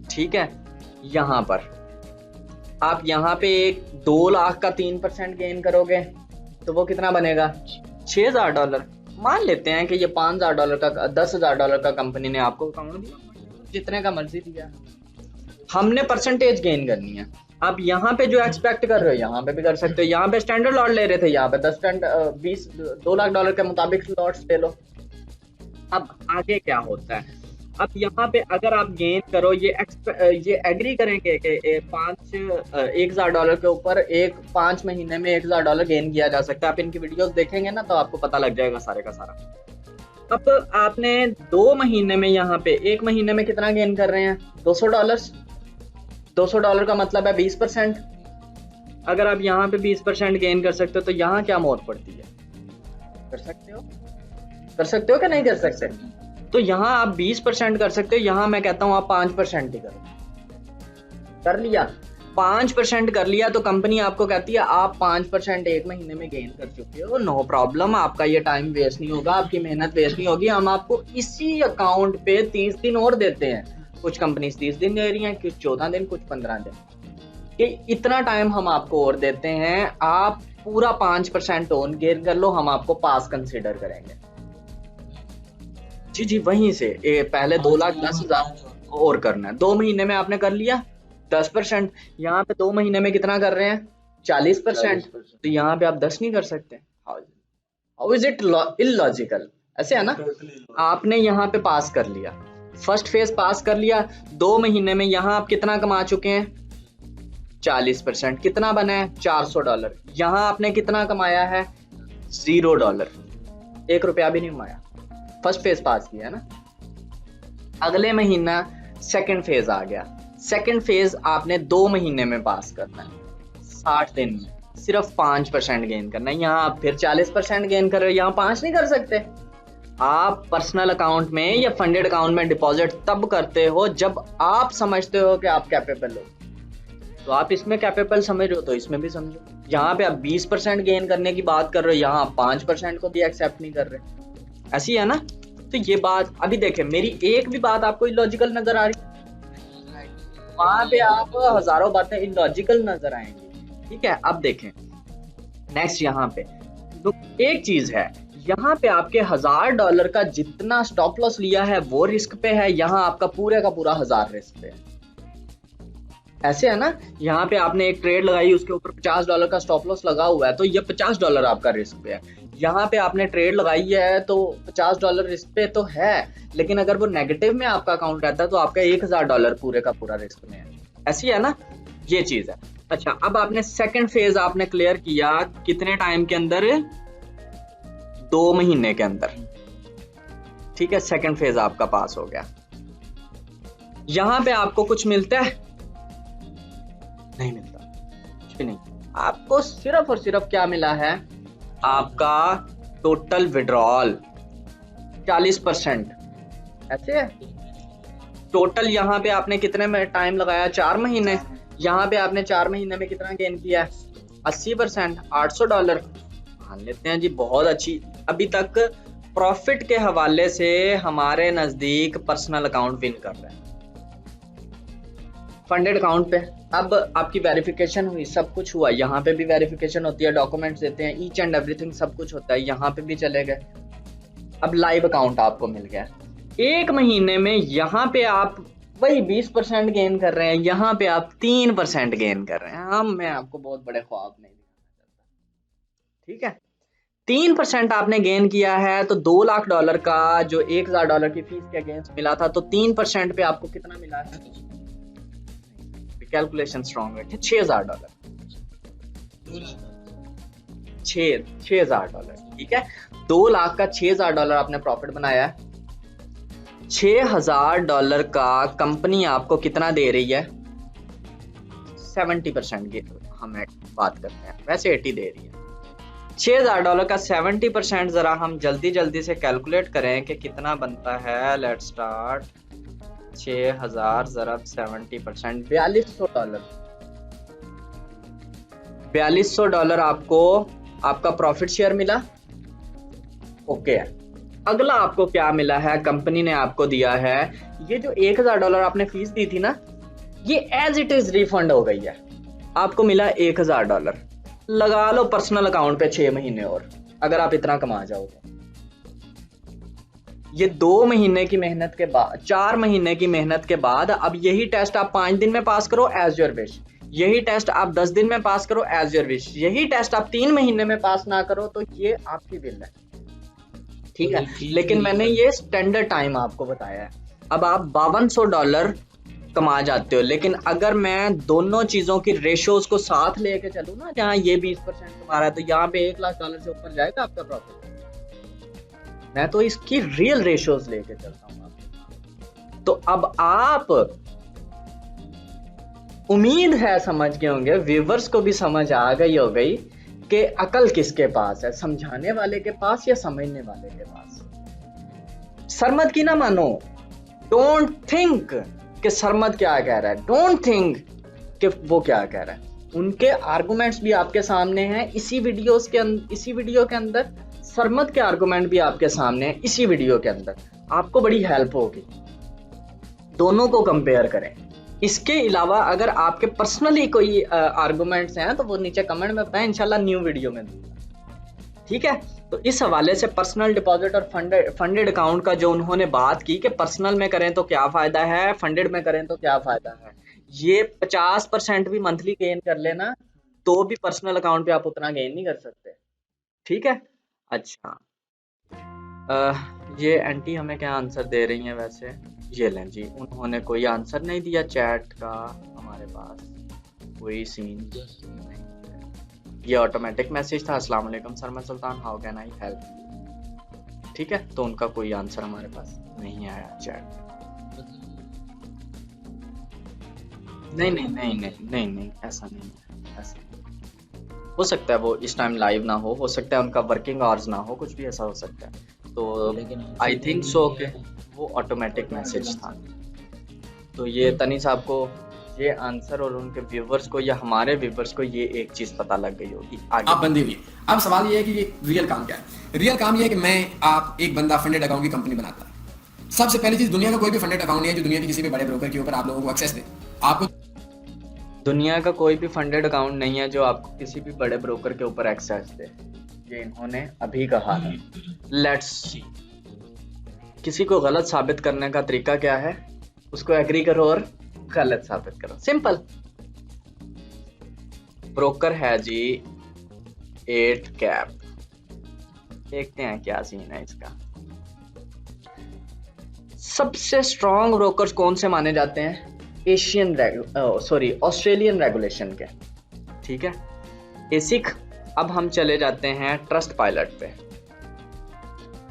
ठीक है, यहाँ पर आप यहाँ पे 2 लाख का 3% गेन करोगे तो वो कितना बनेगा $6000। मान लेते हैं कि ये $5000 का $10,000 का कंपनी ने आपको अकाउंट दिया, जितने का मर्जी दिया, हमने परसेंटेज गेन करनी है। आप यहाँ पे जो एक्सपेक्ट कर रहे हो यहाँ पे भी कर सकते हो, यहाँ पे स्टैंडर्ड लॉट ले रहे थे, यहाँ पे 2 लाख डॉलर के मुताबिक लॉट्स ले लो। अब आगे क्या होता है, अब यहाँ पे अगर आप गेन करो, ये एग्री करेंगे कि $1000 के ऊपर 5 महीने में $1000 गेन किया जा सकता है। आप इनकी वीडियोस देखेंगे ना तो आपको पता लग जाएगा सारे का सारा। अब आपने 2 महीने में यहाँ पे 1 महीने में कितना गेन कर रहे हैं $200। $200 का मतलब है 20%। अगर आप यहाँ पे 20% गेन कर सकते हो तो यहाँ क्या मोहर पड़ती है, कर सकते हो क्या नहीं कर सकते, तो यहाँ आप 20% कर सकते हो, यहाँ मैं कहता हूँ आप 5% ही करो। कर लिया 5% कर लिया तो कंपनी आपको कहती है आप 5% 1 महीने में गेन कर चुके हो, नो प्रॉब्लम, आपका ये टाइम वेस्ट नहीं होगा, आपकी मेहनत वेस्ट नहीं होगी, हम आपको इसी अकाउंट पे 30 दिन और देते हैं। कुछ कंपनी 30 दिन दे रही हैं, कुछ 14 दिन, कुछ 15 दिन, कि इतना टाइम हम आपको और देते हैं, आप पूरा 5% ओन गेन कर लो, हम आपको पास कंसिडर करेंगे। जी वहीं से पहले 2,10,000 और करना है, 2 महीने में आपने कर लिया 10%, यहाँ पे 2 महीने में कितना कर रहे हैं 40%, तो यहाँ पे आप 10 नहीं कर सकते। हाउ इज इट इलॉजिकल, ऐसे है ना। आपने यहाँ पे पास कर लिया, फर्स्ट फेज पास कर लिया, 2 महीने में यहाँ आप कितना कमा चुके हैं, 40%। कितना बना है, $400। यहाँ आपने कितना कमाया है, $0, 1 रुपया भी नहीं कमाया। फर्स्ट फेज पास किया है ना। अगले महीना सेकंड फेज आ गया। सेकंड फेज आपने 2 महीने में पास करना है, 60 दिन में, सिर्फ 5% गेन करना है। यहाँ आप फिर 40% गेन कर रहे हो, यहाँ 5 नहीं कर सकते। आप पर्सनल अकाउंट में या फंडेड अकाउंट में डिपॉजिट तब करते हो जब आप समझते हो कि आप कैपेबल हो। तो आप इसमें कैपेबल समझ रहे हो तो इसमें भी समझो। यहाँ पे आप 20% गेन करने की बात कर रहे हो, यहाँ आप 5% को भी एक्सेप्ट नहीं कर रहे। ऐसी है ना। तो ये बात अभी देखें, मेरी एक भी बात आपको इलॉजिकल नजर आ रही, वहां पे आप हजारों बातें इलॉजिकल नजर आएंगी। ठीक है, अब देखें नेक्स्ट। यहाँ पे तो एक चीज है, यहाँ पे आपके $1000 का जितना स्टॉप लॉस लिया है वो रिस्क पे है, यहाँ आपका पूरे का पूरा 1000 रिस्क पे है। ऐसे है ना। यहाँ पे आपने एक ट्रेड लगाई, उसके ऊपर $50 का स्टॉप लॉस लगा हुआ है, तो ये $50 आपका रिस्क पे है। यहाँ पे आपने ट्रेड लगाई है तो $50 रिस्क पे तो है, लेकिन अगर वो नेगेटिव में आपका अकाउंट रहता है तो आपका $1000 पूरे का पूरा रिस्क में है। ऐसी है ना, ये चीज है। अच्छा, अब आपने सेकंड फेज आपने क्लियर किया कितने टाइम के अंदर, 2 महीने के अंदर। ठीक है, सेकंड फेज आपका पास हो गया। यहां पे आपको कुछ मिलता है, नहीं मिलता, कुछ भी नहीं। आपको सिर्फ और सिर्फ क्या मिला है, आपका टोटल विड्रॉल 40%। ऐसे है। टोटल यहाँ पे आपने कितने में टाइम लगाया, 4 महीने। यहाँ पे आपने 4 महीने में कितना गेन किया है, 80%, $800। मान लेते हैं जी, बहुत अच्छी। अभी तक प्रॉफिट के हवाले से हमारे नजदीक पर्सनल अकाउंट विन कर रहा है फंडेड अकाउंट पे। अब आपकी वेरिफिकेशन हुई, सब कुछ हुआ, यहाँ पे भी वेरिफिकेशन होती है, डॉक्यूमेंट्स देते हैं, ईच एंड एवरीथिंग सब कुछ होता है, यहाँ पे भी चले गए। अब लाइव अकाउंट आपको मिल गया। 1 महीने में यहाँ पे आप वही 20% गेन कर रहे हैं, यहाँ पे आप 3% गेन कर रहे हैं। हम मैं आपको बहुत बड़े ख्वाब नहीं दिखाना चाहता। ठीक है, 3% आपने गेन किया है, तो $2 लाख का जो $1000 की फीस के अगेंस्ट मिला था, तो 3% पे आपको कितना मिला है, कैलकुलेशन स्ट्रॉन्ग है, $6000, $6000। ठीक है, 2 लाख का $6000 आपने प्रॉफिट बनाया है। $6000 का कंपनी आपको कितना दे रही है, 70% की हम बात करते हैं, वैसे 80 दे रही है। $6000 का 70% जरा हम जल्दी जल्दी से कैलकुलेट करें कि कितना बनता है। Let's start. 6000 ज़रब 70%, $4200। $4200 आपको आपका प्रॉफिट शेयर मिला। ओके, अगला आपको क्या मिला है, कंपनी ने आपको दिया है, ये जो $1000 आपने फीस दी थी ना, ये एज इट इज रिफंड हो गई है। आपको मिला $1000। लगा लो पर्सनल अकाउंट पे 6 महीने और, अगर आप इतना कमा जाओगे। ये 2 महीने की मेहनत के बाद, 4 महीने की मेहनत के बाद, अब यही टेस्ट आप 5 दिन में पास करो एज योर विश, यही टेस्ट आप 10 दिन में पास करो एज योर विश, यही टेस्ट आप 3 महीने में पास ना करो तो ये आपकी विल है। ठीक है, लेकिन मैंने ये स्टैंडर्ड टाइम आपको बताया है। अब आप $5200 कमा जाते हो, लेकिन अगर मैं दोनों चीजों की रेशोज को साथ लेके चलूं ना, जहाँ ये 20% कमा रहा है तो यहाँ पे $1 लाख से ऊपर जाएगा आपका प्रॉफिट। मैं तो इसकी रियल रेशोज लेके चलता हूँ आपके। तो अब आप, उम्मीद है समझ गए होंगे, व्यूवर्स को भी समझ आ गई हो गई कि अकल किसके पास है, समझाने वाले के पास या समझने वाले के पास। सरमद की ना मानो, डोंट थिंक कि सरमद क्या कह रहा है, डोंट थिंक कि वो क्या कह रहा है। उनके आर्गुमेंट्स भी आपके सामने हैं इसी वीडियो के अंदर, सरमद के आर्गुमेंट भी आपके सामने हैं इसी वीडियो के अंदर। आपको बड़ी हेल्प होगी, दोनों को कंपेयर करें। इसके अलावा अगर आपके पर्सनली कोई आर्गुमेंट्स हैं तो वो नीचे कमेंट में बताएं, इंशाल्लाह न्यू वीडियो में दूंगा। ठीक है, तो इस हवाले से पर्सनल डिपॉजिट और फंडेड अकाउंट का जो उन्होंने बात की कि पर्सनल में करें तो क्या फायदा है, फंडेड में करें तो क्या फायदा है, ये 50% भी मंथली गेन कर लेना तो भी पर्सनल अकाउंट पे आप उतना गेन नहीं कर सकते। ठीक है, अच्छा ये एंटी हमें क्या आंसर दे रही हैं वैसे। ये लें जी, उन्होंने कोई आंसर नहीं दिया चैट का, हमारे पास कोई सीन नहीं है। ये ऑटोमेटिक मैसेज था, अस्सलाम वालेकुम सर, मैं Sultan, how can I help you. ठीक है, तो उनका कोई आंसर हमारे पास नहीं आया चैट। नहीं नहीं नहीं नहीं नहीं नहीं, ऐसा नहीं है, ऐसा हो सकता है वो इस टाइम लाइव ना हो सकता है उनका वर्किंग आवर्स ना हो, कुछ भी ऐसा हो सकता है। तो आई थिंक सो कि वो ऑटोमेटिक मैसेज था। तो ये तनी साहब को ये आंसर और उनके व्यूवर्स को या हमारे व्यूवर्स को ये एक चीज पता लग गई होगी आगे। आप बंदे हुए। अब सवाल ये है कि ये रियल काम क्या है। रियल काम ये है कि मैं आप एक बंदा फंडेड अकाउंट की कंपनी बनाता है। सबसे पहली चीज, दुनिया का कोई भी फंडेड अकाउंट नहीं है जो दुनिया के किसी भी बड़े ब्रोकर के ऊपर आप लोगों को एक्सेस दे। आपको दुनिया का कोई भी फंडेड अकाउंट नहीं है जो आपको किसी भी बड़े ब्रोकर के ऊपर एक्सेस दे, ये इन्होंने अभी कहा है। लेट्स सी, किसी को गलत साबित करने का तरीका क्या है, उसको एग्री करो और गलत साबित करो, सिंपल। ब्रोकर है जी 8 कैप, देखते हैं क्या सीन है इसका। सबसे स्ट्रॉन्ग ब्रोकर्स कौन से माने जाते हैं? ऑस्ट्रेलियन रेगुलेशन के, ठीक है, एसिक। अब हम चले जाते हैं ट्रस्ट पायलट पे।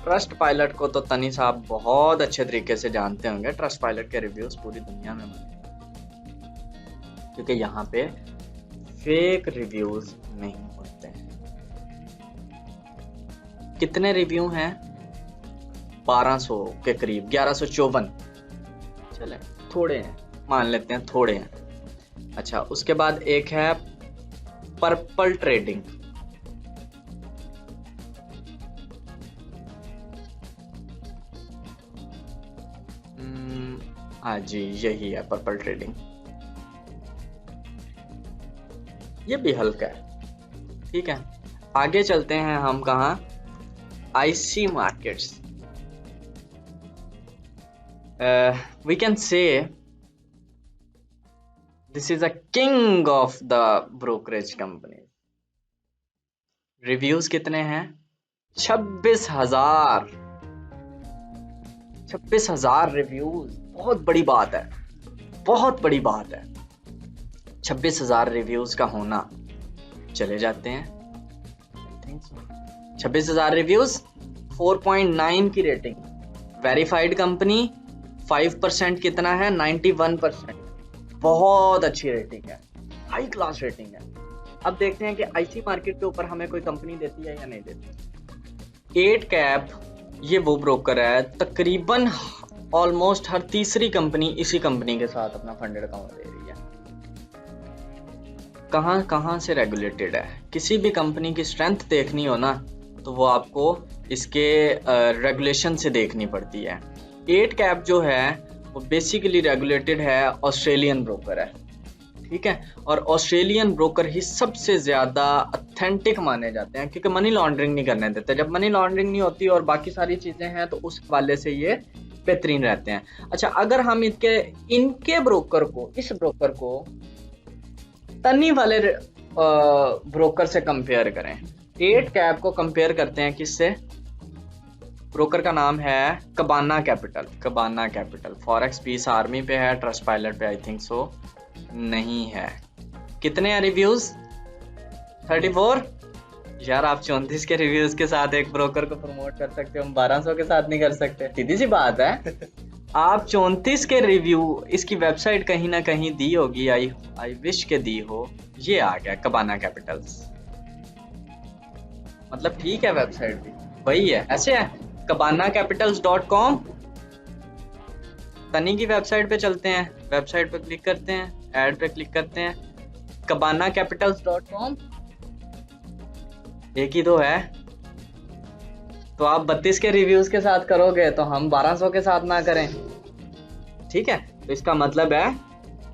ट्रस्ट पायलट को तो तनी साहब बहुत अच्छे तरीके से जानते होंगे। ट्रस्ट पायलट के रिव्यूज पूरी दुनिया में माने, क्योंकि यहाँ पे फेक रिव्यूज नहीं होते हैं। कितने रिव्यू हैं? 1200 के करीब, 1154। चले थोड़े हैं, मान लेते हैं थोड़े हैं। अच्छा, उसके बाद एक है पर्पल ट्रेडिंग। हाँ जी, यही है पर्पल ट्रेडिंग। ये भी हल्का है, ठीक है। आगे चलते हैं हम कहाँ? IC markets. we can say this is a king of the brokerage company. Reviews कितने हैं? 26,000 रिव्यूज। बहुत बड़ी बात है, बहुत बड़ी बात है 26,000 रिव्यूज का होना। चले जाते हैं, 26,000 रिव्यूज, 4.9 की रेटिंग। वेरीफाइड कंपनी, 5% कितना है? 91%। बहुत अच्छी रेटिंग है, हाई क्लास रेटिंग है। अब देखते हैं कि आईसी मार्केट के ऊपर हमें कोई कंपनी देती है या नहीं देती। 8 कैप ये वो ब्रोकर है, तकरीबन ऑलमोस्ट हर तीसरी कंपनी इसी कंपनी के साथ अपना फंडेड अकाउंट दे रही है। कहाँ से रेगुलेटेड है? किसी भी कंपनी की स्ट्रेंथ देखनी हो ना, तो वो आपको इसके रेगुलेशन से देखनी पड़ती है। 8 कैप जो है वो बेसिकली रेगुलेटेड है, ऑस्ट्रेलियन ब्रोकर है, ठीक है। और ऑस्ट्रेलियन ब्रोकर ही सबसे ज्यादा ऑथेंटिक माने जाते हैं, क्योंकि मनी लॉन्ड्रिंग नहीं करने देते। जब मनी लॉन्ड्रिंग नहीं होती और बाकी सारी चीजें हैं, तो उस हवाले से ये बेहतरीन रहते हैं। अच्छा, अगर हम इनके ब्रोकर को, इस ब्रोकर को तनी वाले ब्रोकर से कंपेयर करें, 8 कैप को कंपेयर करते हैं किससे? ब्रोकर का नाम है Cabana Capital. Cabana Capital Forex Peace Army पे है, ट्रस्ट पायलट पे आई थिंक सो नहीं है। कितने हैं रिव्यूज? 34। यार, आप 34 के रिव्यूज के साथ एक ब्रोकर को प्रमोट कर सकते हो, हम 1200 के साथ नहीं कर सकते? सीधी सी बात है। आप 34 के रिव्यू, इसकी वेबसाइट कहीं ना कहीं दी होगी, आई विश के दी हो। ये आ गया कबाना कैपिटल्स, मतलब ठीक है, वेबसाइट भी वही है, ऐसे है kabanacapitals.com। तनी की वेबसाइट पे चलते हैं, वेबसाइट पे क्लिक करते हैं, ऐड पे क्लिक करते हैं, kabanacapitals.com। एक ही तो है। तो आप 32 के रिव्यूज के साथ करोगे तो हम 1200 के साथ ना करें, ठीक है। तो इसका मतलब है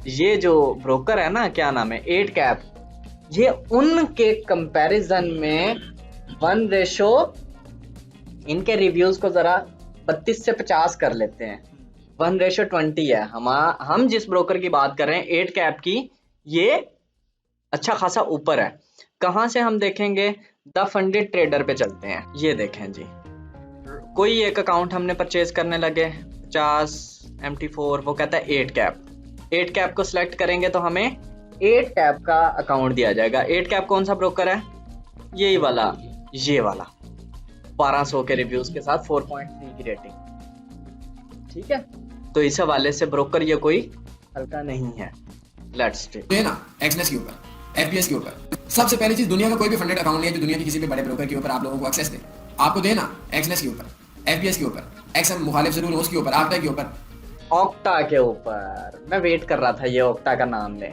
ये जो ब्रोकर है ना, क्या नाम है, 8 कैप, ये उनके कंपैरिजन में 1:, इनके रिव्यूज को जरा 32 से 50 कर लेते हैं, 1:20 है। हम जिस ब्रोकर की बात कर रहे हैं 8 कैप की, ये अच्छा खासा ऊपर है। कहां से हम देखेंगे? द फंडेड ट्रेडर पे चलते हैं। ये देखें जी, कोई एक अकाउंट हमने परचेज करने लगे, 50 MT4 वो कहता है 8 कैप। 8 कैप को सिलेक्ट करेंगे तो हमें 8 कैप का अकाउंट दिया जाएगा। 8 कैप कौन सा ब्रोकर है? यही वाला, ये वाला 1200 के रिव्यूज के साथ 4.3 की रेटिंग। ठीक है, तो इस हवाले से ब्रोकर ये कोई हल्का नहीं है। लेट्स ना एक्सनेस के ऊपर, एफपीएस के ऊपर, सबसे पहली चीज दुनिया का कोई भी फंडेड अकाउंट नहीं है जो दुनिया के किसी भी बड़े ब्रोकर के ऊपर आप लोगों को एक्सेस दे। आपको देना एक्सनेस के ऊपर, एफपीएस के ऊपर, एक्सएम मुखालिफ जरूर उसके ऊपर, ऑक्टा के ऊपर। ऑक्टा के ऊपर मैं वेट कर रहा था ये ऑक्टा का नाम ले।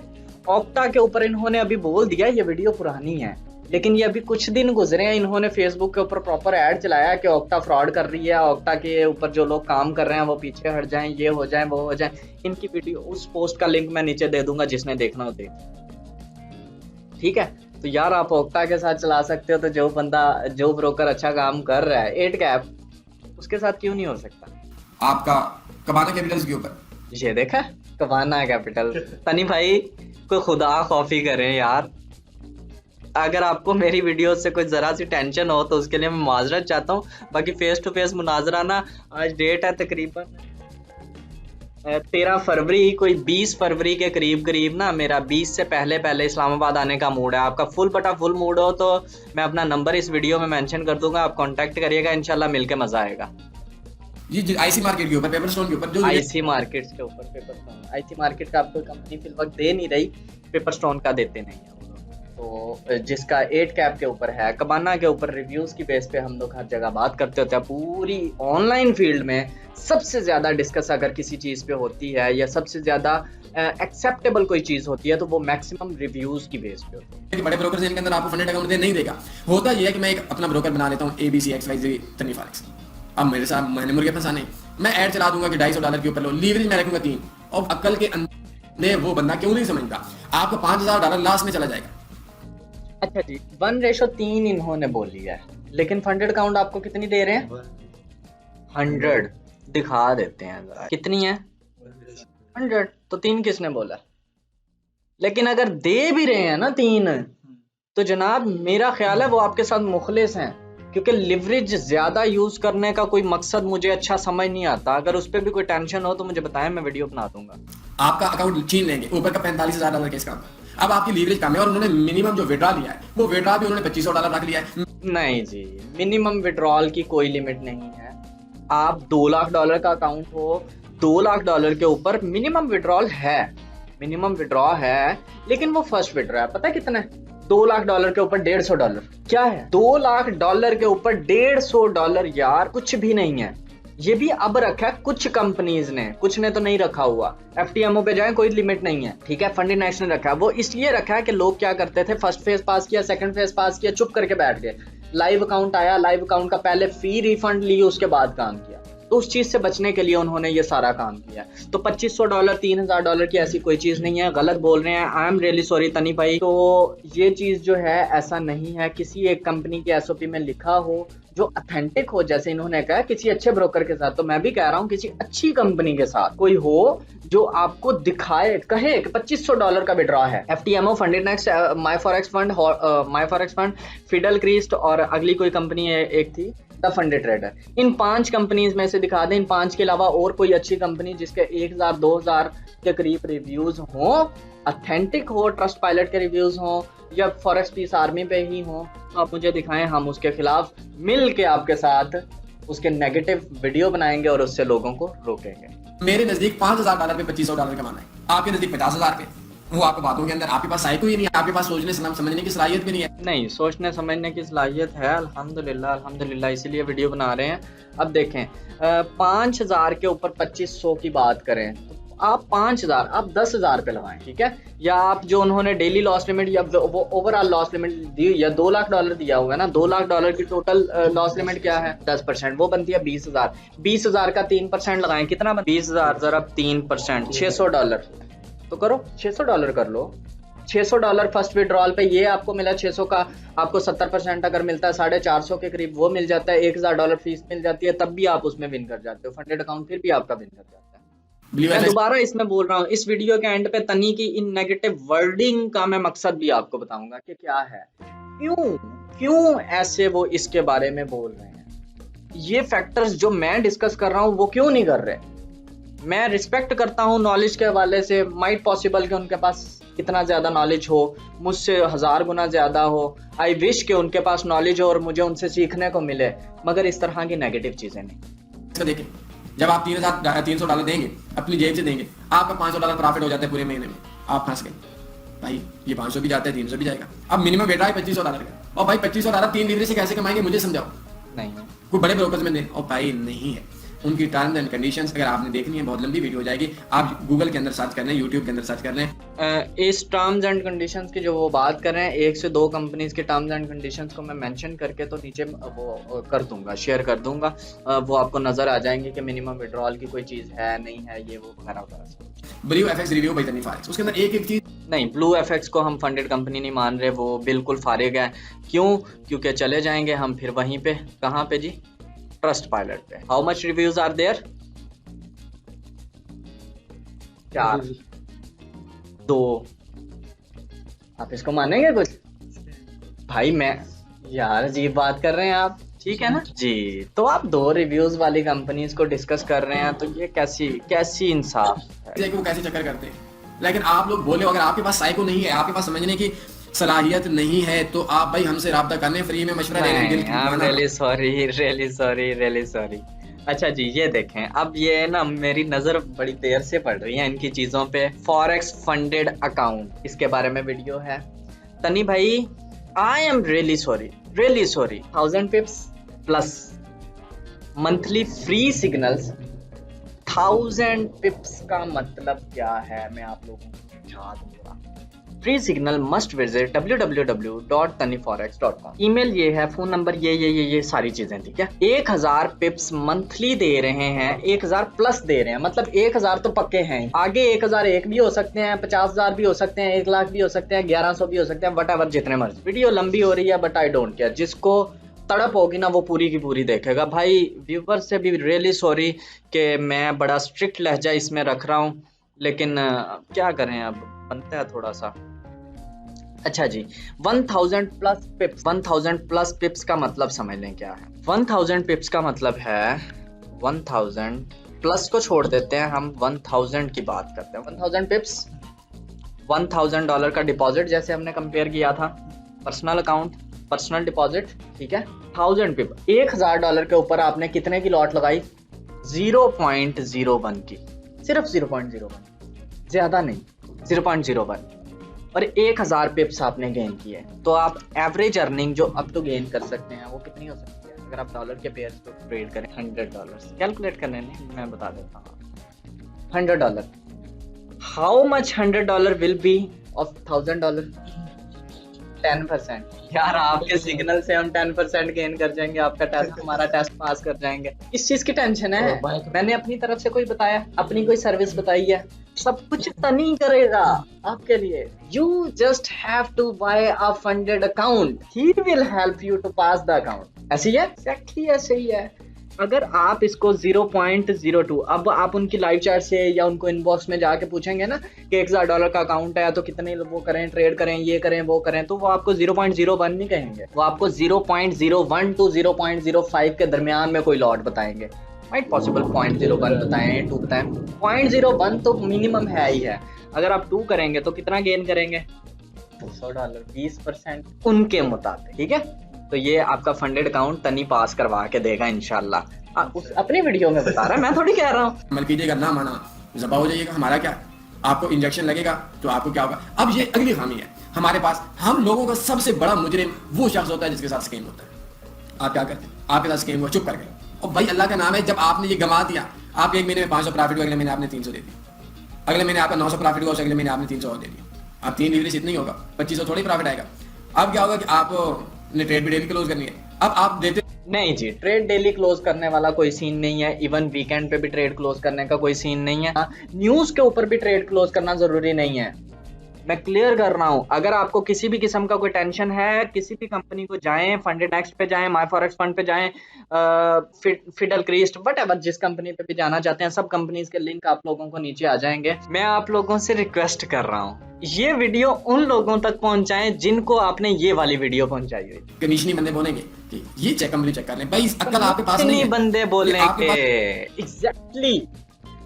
ऑक्टा के ऊपर इन्होंने अभी बोल दिया, ये वीडियो पुरानी है लेकिन ये अभी कुछ दिन गुजरे हैं, इन्होंने फेसबुक के ऊपर प्रॉपर ऐड चलाया कि ऑक्टा फ्रॉड कर रही है, ऑक्टा के ऊपर जो लोग काम कर रहे हैं वो पीछे हट जाएं, ये हो जाए वो हो जाए। इनकी वीडियो, उस पोस्ट का लिंक मैं नीचे दे दूंगा, जिसने देखना हो देख। ठीक है, तो यार आप ऑक्टा के साथ चला सकते हो, तो जो बंदा, जो ब्रोकर अच्छा काम कर रहा है 8 कैप, उसके साथ क्यों नहीं हो सकता? आपका कबाना कैपिटल्स के ऊपर, ये देखा कबाना कैपिटल। तनी भाई कोई खुदा खौफी करें यार। अगर आपको मेरी वीडियो से कोई जरा सी टेंशन हो तो उसके लिए मैं माजरत चाहता हूँ। बाकी फेस टू फेस मुनाजरा ना, आज डेट है तकरीबन 13 फरवरी, कोई 20 फरवरी के करीब ना, मेरा 20 से पहले इस्लामाबाद आने का मूड है। आपका फुल मूड हो तो मैं अपना नंबर इस वीडियो में मेंशन कर दूंगा, आप कांटेक्ट करिएगा, इंशाल्लाह मिलके मजा आएगा। ये आईसी मार्केट के ऊपर, पेपर स्टोन के ऊपर, जो आईसी मार्केट के ऊपर पेपर स्टोन, आईसी मार्केट का आपको कंपनी फिल वक्त दे नहीं रही, पेपर स्टोन का देते नहीं है। तो जिसका 8 कैप के ऊपर है, कबाना के ऊपर रिव्यूज की बेस पे हम लोग हर जगह बात करते होते हैं। पूरी ऑनलाइन फील्ड में सबसे ज्यादा डिस्कस अगर किसी चीज पे होती है या सबसे ज्यादा एक्सेप्टेबल कोई चीज होती है तो वो मैक्सिमम रिव्यूज की बेस पे होती है। बड़े ब्रोकर से इनके अंदर आपको फंडेड अकाउंट नहीं देगा। होता ये है कि मैं एक अपना ब्रोकर बना लेता हूँ ABCXYZ तनी फॉरेक्स। अब मेरे साथ मैंने मुर्गे फंसाने, मैं ऐड चला दूंगा कि $250 के ऊपर लो, लीवरेज मैं रखूंगा 3, और अक्ल के अंदर वो बंदा क्यों नहीं समझता, आपको $5000 लास्ट में चला जाएगा। अच्छा जी, 1:3 इन्होंने बोली है, लेकिन फंडेड अकाउंट आपको कितनी दे रहे हैं? 100 दिखा देते हैं जरा कितनी है। 100 तो 3 किसने बोला? लेकिन अगर दे भी रहे हैं ना 3, तो जनाब मेरा ख्याल है वो आपके साथ मुखलिस हैं, क्योंकि लिवरेज ज्यादा यूज करने का कोई मकसद मुझे अच्छा समझ नहीं आता। अगर उस पर भी कोई टेंशन हो तो मुझे बताएं, मैं वीडियो बना दूंगा। आपका अकाउंट छीन लेंगे, ऊपर का $45,000 केस का। अब आपकी लीवरेज कम है और उन्होंने मिनिमम जो विड्रॉ लिया है वो विड्रॉ भी उन्होंने $2500 रख लिया है। नहीं जी, मिनिमम विड्रॉल की कोई लिमिट नहीं है। आप $2 लाख का अकाउंट हो, $2 लाख के ऊपर मिनिमम विड्रॉल है, मिनिमम विड्रॉ है, लेकिन वो फर्स्ट विड्रॉ है। पता है कितना है? $2 लाख के ऊपर $150। क्या है? $2 लाख के ऊपर $150 यार, कुछ भी नहीं है। ये भी अब रखा है कुछ कंपनीज ने, कुछ ने तो नहीं रखा हुआ। FTMO पे जाए कोई लिमिट नहीं है, ठीक है। फंड नेशनल रखा है, वो इसलिए रखा है कि लोग क्या करते थे, फर्स्ट फेज पास किया, सेकंड फेज पास किया, चुप करके बैठ गए। लाइव अकाउंट आया, लाइव अकाउंट का पहले फी रिफंड ली, उसके बाद काम किया। तो उस चीज से बचने के लिए उन्होंने ये सारा काम किया। तो $2500 $3000 की ऐसी कोई चीज नहीं है, गलत बोल रहे हैं। आई एम रियली सॉरी तनी भाई। तो ये चीज जो है ऐसा नहीं है, किसी एक कंपनी के SOP में लिखा हो जो अथेंटिक हो, जैसे इन्होंने कहा किसी अच्छे ब्रोकर के साथ, तो मैं भी कह रहा हूँ किसी अच्छी कंपनी के साथ कोई हो जो आपको दिखाए, कहे कि $2500 का विड्रॉ है। FTMO, फंडेड नेक्स्ट, माई फॉरेक्स फंड, फिडल क्रीस्ट और अगली कोई कंपनी एक थी the funded trader. In 5 companies में से दिखा दें, इन 5 के अलावा और कोई अच्छी कंपनी जिसके 1000-2000 के करीब रिव्यूज हो, अथेंटिक हो, ट्रस्ट पायलट के रिव्यूज हो या फॉरेक्स पीस आर्मी पे ही हो, तो आप मुझे दिखाएं। हम उसके खिलाफ मिल के आपके साथ उसके नेगेटिव वीडियो बनाएंगे और उससे लोगों को रोकेंगे। मेरे नजदीक $5000 पे $2500 कमाना है, आपके नजदीक 50,000 पे। वो आपको बातों के अंदर, आपके पास साइको ही नहीं है, आपके पास सोचने समझने की सलाहियत भी नहीं है। नहीं, सोचने समझने की सलाहियत है, अल्हम्दुलिल्लाह अल्हम्दुलिल्लाह, इसीलिए वीडियो बना रहे हैं। अब देखें, 5000 के ऊपर 2500 की बात करें तो आप 5000, आप 10,000 पे लगाएं, ठीक है। या आप जो उन्होंने डेली लॉस लिमिट या वो ओवरऑल लॉस लिमिट दी, या $2 लाख दिया हुआ है ना, $2 लाख की टोटल लॉस लिमिट क्या है? 10%, वो बनती है 20,000। 20,000 का 3% लगाएं, कितना 20,000 जरा 3%, $600 तो करो, $600 कर लो। $600 फर्स्ट विड्रॉल पे ये आपको मिला 600 का, आपको 70% अगर मिलता है 450 के करीब वो मिल जाता है, $1000 फीस मिल जाती है, तब भी आप उसमें विन कर जाते हो। फंडेड अकाउंट फिर भी आपका विन कर जाता है। मैं दोबारा इसमें बोल रहा हूँ, इस वीडियो के एंड पे तनी की इन नेगेटिव वर्डिंग का मैं मकसद भी आपको बताऊंगा कि क्या है, क्यों ऐसे वो इसके बारे में बोल रहे हैं। ये फैक्टर्स जो मैं डिस्कस कर रहा हूँ वो क्यों नहीं कर रहे, मैं रिस्पेक्ट करता हूँ नॉलेज के हवाले से, माइट पॉसिबल कि उनके पास कितना ज़्यादा नॉलेज हो, मुझसे 1000 गुना ज़्यादा हो। आई विश कि उनके पास नॉलेज हो और मुझे उनसे सीखने को मिले, मगर इस तरह की नेगेटिव चीज़ें नहीं। इसका देखें, जब आप $300 देंगे, अपनी जेब से देंगे, आपका $500 प्रॉफिट हो जाता है पूरे महीने में, आप फंस गए भाई। ये 500 भी जाता है, 300 भी जाएगा। अब मिनिमम बेटा है $2500 का, और भाई $2500 3 डिलीवरी से कैसे कमाएंगे, मुझे समझाओ। नहीं, कोई बड़े ब्रोकर्स में दे, और भाई नहीं है। उनकी टर्म्स एंड कंडीशंस अगर आपने देखनी है, बहुत लंबी वीडियो हो जाएगी, आप गूगल के अंदर सर्च कर लें, यूट्यूब के अंदर सर्च कर लें। इस टर्म्स एंड कंडीशंस की जो वो बात कर रहे हैं, 1 से 2 कंपनीज के टर्म्स एंड कंडीशंस को मैं मेंशन करके तो नीचे वो कर दूंगा, शेयर कर दूंगा। वो आपको नजर आ जाएंगे कि मिनिमम विड्रॉल की कोई चीज़ है नहीं है, ये वो वगैरह वगैरह। ब्लू एफएक्स रिव्यू बाय तनी फॉरेक्स, उसके अंदर एक एक चीज नहीं, ब्लू एफएक्स को हम फंडेड कंपनी नहीं मान रहे, वो बिल्कुल फारिग है। क्यों? क्योंकि चले जाएंगे हम फिर वहीं पे, कहाँ पे जी, ट्रस्ट पायलट पे। How much reviews are there? 4, 2। आप इसको मानेंगे कुछ? भाई मैं, यार अजीब बात कर रहे हैं आप, ठीक है ना जी। तो आप 2 रिव्यूज वाली कंपनीज को डिस्कस कर रहे हैं, तो ये कैसी इंसाफ है? वो कैसे चक्कर करते हैं। लेकिन आप लोग बोले, अगर आपके पास साइको नहीं है, आपके पास समझने की सलाहियत नहीं है, तो आप भाई हमसे राब्ता करने, फ्री में मशवरा दे रहे हैं। Really sorry. अच्छा जी, ये देखें, अब ये ना मेरी नज़र बड़ी देर से पड़ रही है इनकी चीज़ों पे। फॉरेक्स फंडेड अकाउंट, इसके बारे में वीडियो है। तनी भाई, I am really sorry 1000 पिप्स plus monthly free signals. 1000 पिप्स का मतलब क्या है, मैं आप लोगों को समझा दूंगा। Free signal must visit www.taniforex.com। Email ये है, फोन नंबर ये सारी चीजें, ठीक है। 1000 पिप्स मंथली दे रहे हैं, 1000 प्लस दे रहे हैं, मतलब 1000 तो पक्के हैं। आगे 1001 भी हो सकते हैं, 50,000 भी हो सकते हैं, 1 लाख भी हो सकते हैं, 1100 भी हो सकते हैं, वट एवर, जितने मर्जी। वीडियो लंबी हो रही है बट आई डोंट केयर, जिसको तड़प होगी ना वो पूरी की पूरी देखेगा। भाई व्यूवर से भी रियली सॉरी कि मैं बड़ा स्ट्रिक्ट लहजा इसमें रख रहा हूँ, लेकिन क्या करें, अब बनता है थोड़ा सा। अच्छा जी, 1000 प्लस पिप्स का मतलब समझ लें क्या है। 1000 पिप्स का मतलब है 1000 प्लस को छोड़ देते हैं, हम 1000 की बात करते हैं। 1000 पिप्स, $1000 का डिपॉजिट, जैसे हमने कंपेयर किया था, पर्सनल अकाउंट, पर्सनल डिपॉजिट, ठीक है। 1000 पिप, $1000 के ऊपर आपने कितने की लॉट लगाई? 0.01 की, सिर्फ 0.01, ज्यादा नहीं, 0.01, और 1000 पिप्स आपने गेन किए। तो आप एवरेज अर्निंग जो अप टू गेन कर सकते हैं वो कितनी हो सकती है अगर आप डॉलर के पेयर्स पे ट्रेड करें? $100 कैलकुलेट करने में मैं बता देता हूँ। $100, how much $100 will be of $1000? 10%। यार आपके सिग्नल से हम 10% गेन कर जाएंगे, आपका टेस्ट, हमारा टेस्ट पास कर जाएंगे। इस चीज की टेंशन है? मैंने अपनी तरफ से कोई बताया, अपनी कोई सर्विस बताई है? सब कुछ तनी करेगा आपके लिए। You just have to buy a funded account. He will help you to pass the account. ऐसी है? Exactly ऐसे ही है। अगर आप इसको 0.02, अब आप उनकी लाइव चैट से या उनको इनबॉक्स में जाके पूछेंगे ना कि $1000 का अकाउंट है तो कितने वो करें, ट्रेड करें, ये करें, वो करें, तो वो आपको 0.01 नहीं कहेंगे, वो आपको 0.01 to 0.05 के दरमियान में कोई लॉट बताएंगे। माइट पॉसिबल 0.01 बताएं, 2 बताएं, 0.01 तो मिनिमम है ही है। अगर आप 2 करेंगे तो कितना गेन करेंगे? $200, 20% उनके मुताबिक, ठीक है। तो ये आपका फंडेड अकाउंट तनी पास करवा के देगा इंशाल्लाह। अपनी वीडियो में बता रहा है, मैं थोड़ी कह रहा हूँ। अमल कीजिएगा, ना माना ज़बा हो जाइएगा। हमारा क्या, आपको इंजेक्शन लगेगा तो आपको क्या होगा। अब ये अगली खामी है हमारे पास, हम लोगों का सबसे बड़ा मुजरिम वो शख्स होता है जिसके साथ स्कैम होता है। आप क्या करते हैं, आपके साथ स्कैम हुआ, चुप कर गए, और भाई अल्लाह का नाम है, जब आपने ये गंवा दिया, आप एक महीने में 500 प्रॉफिट हुआ, अगले महीने आपने 300 दे दिया, अगले महीने आपका 900 प्रॉफिट हुआ, अगले महीने आपने 300 दे दिया। आप 3 डिग्री से इतना ही होगा, 2500 थोड़ी प्रॉफिट आएगा। अब क्या होगा कि आपने ट्रेड भी डेली क्लोज करनी है। अब आप देते नहीं जी, ट्रेड डेली क्लोज करने वाला कोई सीन नहीं है, इवन वीकेंड पे भी ट्रेड क्लोज करने का कोई सीन नहीं है। न्यूज के ऊपर भी ट्रेड क्लोज करना जरूरी नहीं है, मैं क्लियर कर रहा हूं। अगर आपको किसी भी किस्म का कोई टेंशन है, किसी भी कंपनी को जाएं, फंडेड एक्स पे जाएं, माई फॉरेक्स फंड पे जाएं, फिडल क्रिस्ट, व्हाटएवर, जिस कंपनी पे भी जाना चाहते हैं, सब कंपनीज के लिंक आप लोगों को नीचे आ जाएंगे। मैं आप लोगों से रिक्वेस्ट कर रहा हूँ, ये वीडियो उन लोगों तक पहुंचाएं जिनको आपने ये वाली वीडियो पहुंचाई हुई। कमीशनी बंदे बोलेंगे कि ये कंपनी चेक कर लें, भाई अक्ल आपके पास नहीं है। बंदे बोलेंगे एग्जैक्टली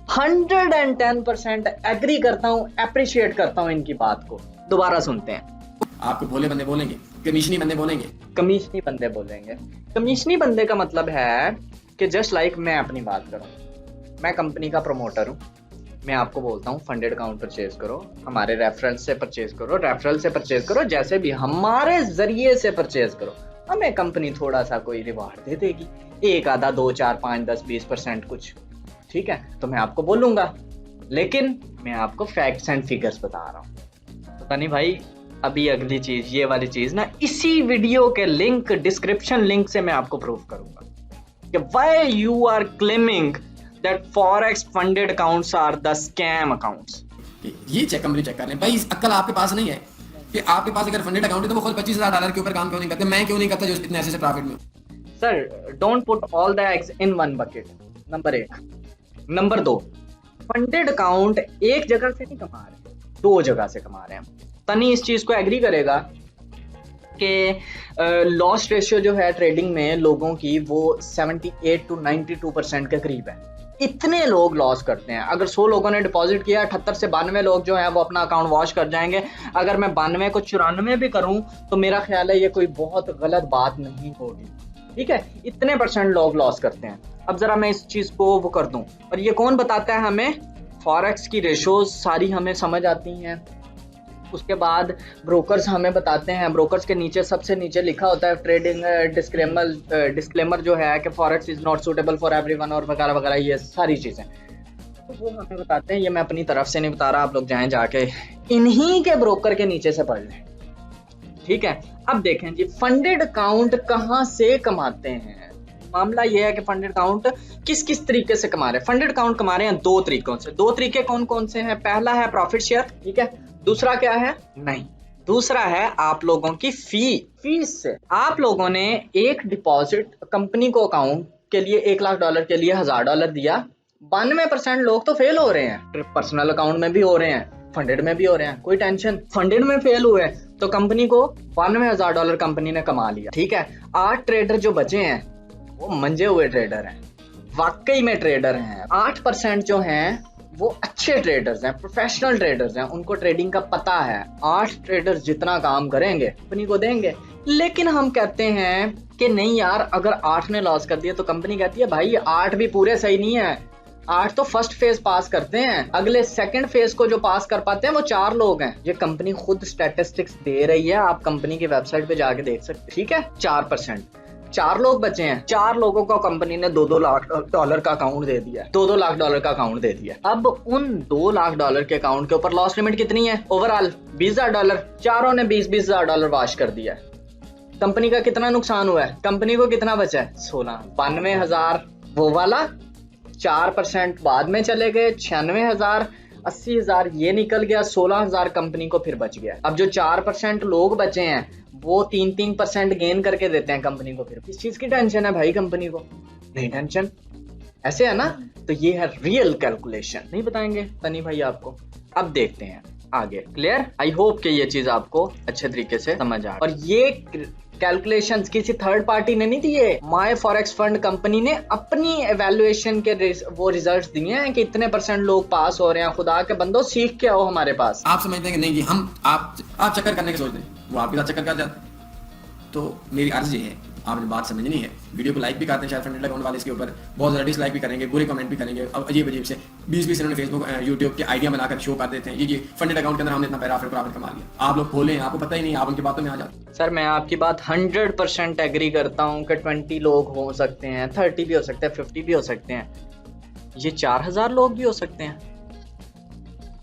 110% एग्री करता हूँ, अप्रिशिएट करता हूँ इनकी बात को। दोबारा सुनते हैं। आपको भोले बंदे बोलेंगे, कमीशनी बंदे बोलेंगे। कमीशनी बंदे बोलेंगे। कमीशनी बंदे का मतलब है कि जस्ट लाइक मैं अपनी बात करूं, मैं कंपनी का प्रमोटर हूं, मैं आपको बोलता हूं फंडेड अकाउंट परचेज करो, हमारे रेफरल से परचेज करो, रेफरल से परचेज करो, जैसे भी हमारे जरिए से परचेज करो, हमें कंपनी थोड़ा सा कोई रिवार्ड दे देगी, एक आधा 2 4 5 10 20% कुछ, ठीक है, तो मैं आपको बोलूंगा। लेकिन मैं आपको फैक्ट्स एंड फिगर्स बता रहा हूं। तो तनी भाई अभी अगली चीज, ये वाली चीज ना इसी वीडियो के लिंक, डिस्क्रिप्शन लिंक से मैं आपको प्रूव करूंगा कि why you are claiming that forex funded accounts are the scam accounts. ये चेक कंपनी चेक कर लें भाई, इस अक्ल आपके पास नहीं है कि आपके पास अगर फंडेड अकाउंट है तो वो खुद $25,000 के ऊपर काम क्यों नहीं करते, मैं क्यों नहीं करता जो इतने ऐसे प्रॉफिट में। Sir don't put all the eggs in one bucket, number 1। Number 2, funded account एक जगह से नहीं कमा रहे, 2 जगह से कमा रहे हैं। तनी इस चीज को एग्री करेगा कि लॉस रेशियो जो है ट्रेडिंग में लोगों की वो 78 to 92% के करीब है। इतने लोग लॉस करते हैं। अगर 100 लोगों ने डिपॉजिट किया, 78 से 92 लोग जो है वो अपना अकाउंट वॉश कर जाएंगे। अगर मैं 92 को 94 भी करूं तो मेरा ख्याल है ये कोई बहुत गलत बात नहीं होगी, ठीक है। इतने % लोग लॉस करते हैं। अब जरा मैं इस चीज को वो कर दूं, और ये कौन बताता है हमें? फॉरेक्स की रेशोज सारी हमें समझ आती हैं। उसके बाद ब्रोकर्स हमें बताते हैं, ब्रोकर्स के नीचे सबसे नीचे लिखा होता है ट्रेडिंग डिस्क्लेमर जो है कि forex is not suitable for everyone और वगैरह वगैरह, ये सारी चीजें तो वो हमें बताते हैं। ये मैं अपनी तरफ से नहीं बता रहा, आप लोग जाएं जाके इन्हीं के ब्रोकर के नीचे से पढ़ लें, ठीक है। अब देखें जी, फंडेड अकाउंट कहाँ से कमाते हैं। मामला ये है कि फंडेड अकाउंट किस किस तरीके से कमा रहे हैं। फंडेड अकाउंट कमा रहे हैं 2 तरीकों से। 2 तरीके कौन कौन से हैं? पहला है प्रॉफिट शेयर, ठीक है। दूसरा क्या है? नहीं, दूसरा है आप लोगों की फीस से। आप लोगों ने एक डिपॉजिट कंपनी को अकाउंट के लिए $1 लाख के लिए $1000 दिया। 92% लोग तो फेल हो रहे हैं, पर्सनल अकाउंट में भी हो रहे हैं, फंडेड में भी हो रहे हैं, कोई टेंशन। फंडेड में फेल हुए तो कंपनी को $92,000 कंपनी ने कमा लिया, ठीक है। 8 ट्रेडर जो बचे हैं वो मंजे हुए ट्रेडर हैं, वाकई में ट्रेडर हैं। 8% जो हैं वो अच्छे ट्रेडर्स हैं, प्रोफेशनल ट्रेडर्स हैं, उनको ट्रेडिंग का पता है। 8 ट्रेडर्स जितना काम करेंगे कंपनी को देंगे। लेकिन हम कहते हैं कि नहीं यार, अगर 8 ने लॉस कर दिया तो कंपनी कहती है भाई 8 भी पूरे सही नहीं है, 8 तो फर्स्ट फेज पास करते हैं, अगले सेकंड फेज को जो पास कर पाते हैं वो 4 लोग हैं। ये कंपनी खुद स्टैटिस्टिक्स दे रही है, आप कंपनी की वेबसाइट पे जाके देख सकते हैं, ठीक है। 4%, 4 लोग बचे हैं। 4 लोगों को कंपनी ने $2-2 लाख का अकाउंट दे दिया, $2-2 लाख का अकाउंट दे दिया। अब उन $2 लाख के अकाउंट के ऊपर लॉस लिमिट कितनी है? ओवरऑल $20,000। चारों ने $20,000 वाश कर दिया। कंपनी का कितना नुकसान हुआ है? कंपनी को कितना बचा है? 16। 92,000 वो वाला, 4% बाद में चले गए, 96,000, 80,000 ये निकल गया, 16,000 कंपनी को फिर बच गया। अब जो 4% लोग बचे हैं वो 3% गेन करके देते हैं कंपनी को। फिर किस चीज की टेंशन है भाई कंपनी को? नहीं टेंशन, ऐसे है ना। तो ये है रियल कैलकुलेशन, नहीं बताएंगे तनी भाई आपको। अब देखते हैं आगे। क्लियर? आई होप कि ये चीज आपको अच्छे तरीके से समझ आ। और ये कैलकुलेशंस किसी थर्ड पार्टी ने नहीं दिए, माय फॉरेक्स फंड कंपनी ने अपनी एवेल्युएशन के वो रिजल्ट्स दिए हैं कि इतने % लोग पास हो रहे हैं। खुदा के बंदो सीख के आओ हमारे पास। आप समझते हैं कि नहीं जी हम आप चक्कर करने के सोचते हैं, वो आपके साथ चक्कर कर जाते हैं। तो मेरी अर्ज ये है, आपने बात समझनी है। वीडियो को लाइक भी करते हैं शायद फंडेड अकाउंट वाले, इसके ऊपर बहुत ज़्यादा डिसलाइक भी करेंगे, बुरे कमेंट भी करेंगे। अब अजीब से 20 इन्होंने फेसबुक यूट्यूब के आइडिया बनाकर शो कर देते हैं ये फंडेड अकाउंट के अंदर हमने इतना प्रॉफिट कमा लिया। आप लोग खोलें, आपको पता ही नहीं, आप उनकी बातों में आ जाते। सर मैं आपकी बात 100% एग्री करता हूँ कि 20 लोग हो सकते हैं, 30 भी हो सकते हैं, 50 भी हो सकते हैं, ये 4000 लोग भी हो सकते हैं।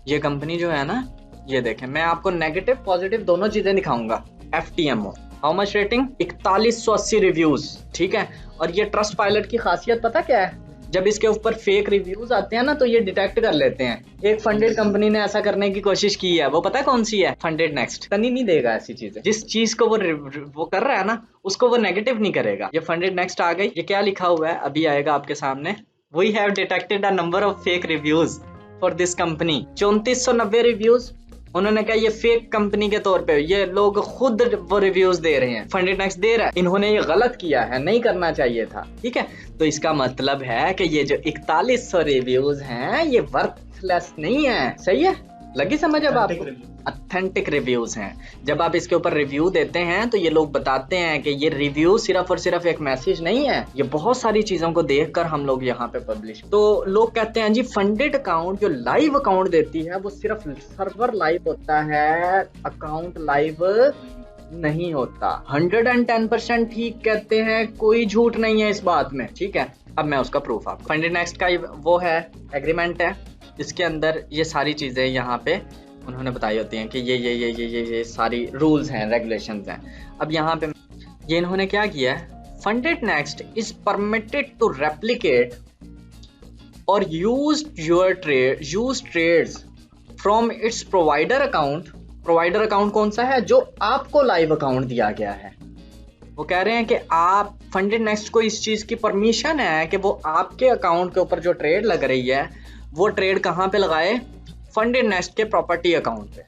ये कंपनी जो है ना, ये देखें, मैं आपको नेगेटिव पॉजिटिव दोनों चीजें दिखाऊंगा। FTMO how much rating? 4180 reviews, ठीक है। और ये ट्रस्ट पायलट की खासियत पता क्या है? जब इसके ऊपर फेक रिव्यूज आते हैं ना तो ये डिटेक्ट कर लेते हैं। एक फंडेड कंपनी ने ऐसा करने की कोशिश की है, वो पता है कौन सी है? Funded next. तनी नहीं देगा ऐसी चीजें। जिस चीज को वो कर रहा है ना उसको वो नेगेटिव नहीं करेगा। ये फंडेड नेक्स्ट आ गई। ये क्या लिखा हुआ है अभी आएगा आपके सामने। We have detected a number of fake reviews for this company. 3490 reviews, उन्होंने कहा ये फेक कंपनी के तौर पे, ये लोग खुद वो रिव्यूज दे रहे हैं, फंडेड नेक्स्ट दे रहा है, इन्होंने ये गलत किया है, नहीं करना चाहिए था। ठीक है, तो इसका मतलब है कि ये जो 4100 रिव्यूज हैं ये वर्थलेस नहीं है। सही है, लगी समझ अब आपको? ऑथेंटिक रिव्यूज हैं। जब आप इसके ऊपर रिव्यू देते हैं तो ये लोग बताते हैं कि ये रिव्यू सिर्फ और सिर्फ एक मैसेज नहीं है, ये बहुत सारी चीजों को देखकर हम लोग यहाँ पे पब्लिश। तो लोग कहते हैं जी फंडेड अकाउंट जो लाइव अकाउंट देती है वो सिर्फ सर्वर लाइव होता है, अकाउंट लाइव नहीं होता। 110% ठीक कहते हैं, कोई झूठ नहीं है इस बात में। ठीक है, अब मैं उसका प्रूफ आपको, फंडेड नेक्स्ट का वो है एग्रीमेंट है, इसके अंदर ये सारी चीजें यहाँ पे उन्होंने बताई होती हैं कि ये सारी रूल्स हैं, रेगुलेशंस हैं। अब यहाँ पे ये इन्होंने क्या किया है, funded next is permitted to replicate और use trades from its provider account. Provider account कौन सा है? जो आपको लाइव अकाउंट दिया गया है। वो कह रहे हैं कि आप फंडेड नेक्स्ट को इस चीज की परमिशन है कि वो आपके अकाउंट के ऊपर जो ट्रेड लग रही है वो ट्रेड कहाँ पे लगाए? फंडेड नेक्स्ट के प्रॉपर्टी अकाउंट पे।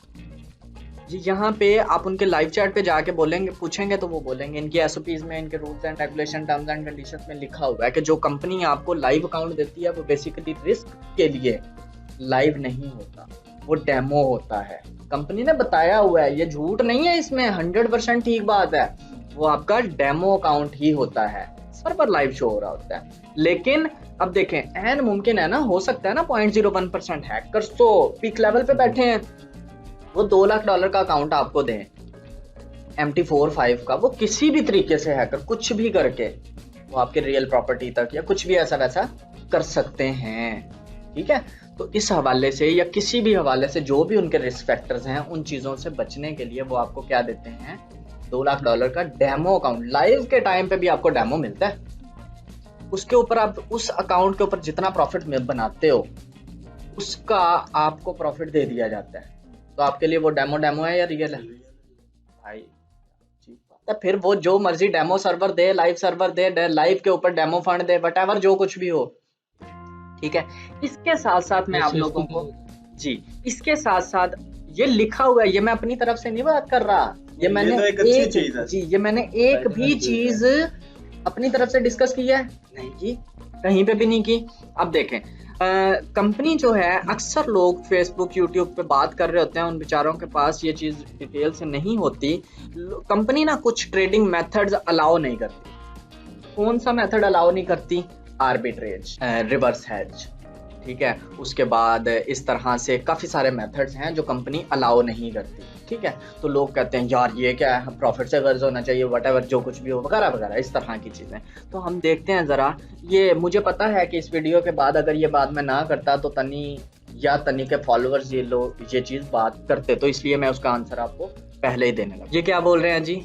जी यहाँ पे आप उनके लाइव चैट पे जाके बोलेंगे, पूछेंगे तो वो बोलेंगे इनकी एसओपीज में, इनके rules and regulation, terms and conditions में लिखा हुआ है कि जो कंपनी आपको लाइव अकाउंट देती है वो बेसिकली रिस्क के लिए लाइव नहीं होता, वो डेमो होता है। कंपनी ने बताया हुआ है, ये झूठ नहीं है, इसमें 100% ठीक बात है, वो आपका डेमो अकाउंट ही होता है, सर्वर लाइव शो हो रहा होता है। लेकिन अब देखें, एन मुमकिन है ना, हो सकता है ना 0.01% हैकर्स तो पीक लेवल पे बैठे हैं, वो $2 लाख का अकाउंट आपको दें MT45 का, वो किसी भी तरीके से हैकर कुछ भी करके वो आपके रियल प्रॉपर्टी तक या कुछ भी ऐसा वैसा कर सकते हैं। ठीक है, तो इस हवाले से या किसी भी हवाले से जो भी उनके रिस्क फैक्टर्स हैं, उन चीजों से बचने के लिए वो आपको क्या देते हैं? $2 लाख का डेमो अकाउंट। लाइव के टाइम पे भी आपको डेमो मिलता है, उसके ऊपर आप उस अकाउंट के ऊपर जितना प्रॉफिट बनाते हो उसका आपको प्रॉफिट दे दिया जाता है। तो आपके लिए वो डेमो है या रियल है भाई? तो फिर वो जो मर्जी डेमो सर्वर दे, लाइव सर्वर दे, लाइव के ऊपर डेमो फंड दे, व्हाटएवर जो कुछ भी हो। ठीक है, इसके साथ साथ मैं आप लोगों को जी, इसके साथ साथ ये लिखा हुआ है, ये मैं अपनी तरफ से नहीं बात कर रहा, ये मैंने ये मैंने एक भी चीज अपनी तरफ से डिस्कस की है नहीं की, कहीं पे भी नहीं की। अब देखें, कंपनी जो है, अक्सर लोग फेसबुक यूट्यूब पे बात कर रहे होते हैं, उन बेचारों के पास ये चीज़ डिटेल से नहीं होती। कंपनी ना कुछ ट्रेडिंग मेथड्स अलाउ नहीं करती। कौन सा मेथड अलाउ नहीं करती? आर्बिट्रेज, रिवर्स हेज, ठीक है, उसके बाद इस तरह से काफ़ी सारे मेथड्स हैं जो कंपनी अलाउ नहीं करती। ठीक है, तो लोग कहते हैं यार ये क्या है, प्रॉफिट से गर्ज होना चाहिए, व्हाटएवर जो कुछ भी हो, वगैरह वगैरह इस तरह की चीज़ें। तो हम देखते हैं ज़रा, ये मुझे पता है कि इस वीडियो के बाद अगर ये बात मैं ना करता तो तनी के फॉलोअर्स ये चीज़ बात करते, तो इसलिए मैं उसका आंसर आपको पहले ही देने लगा। ये क्या बोल रहे हैं जी?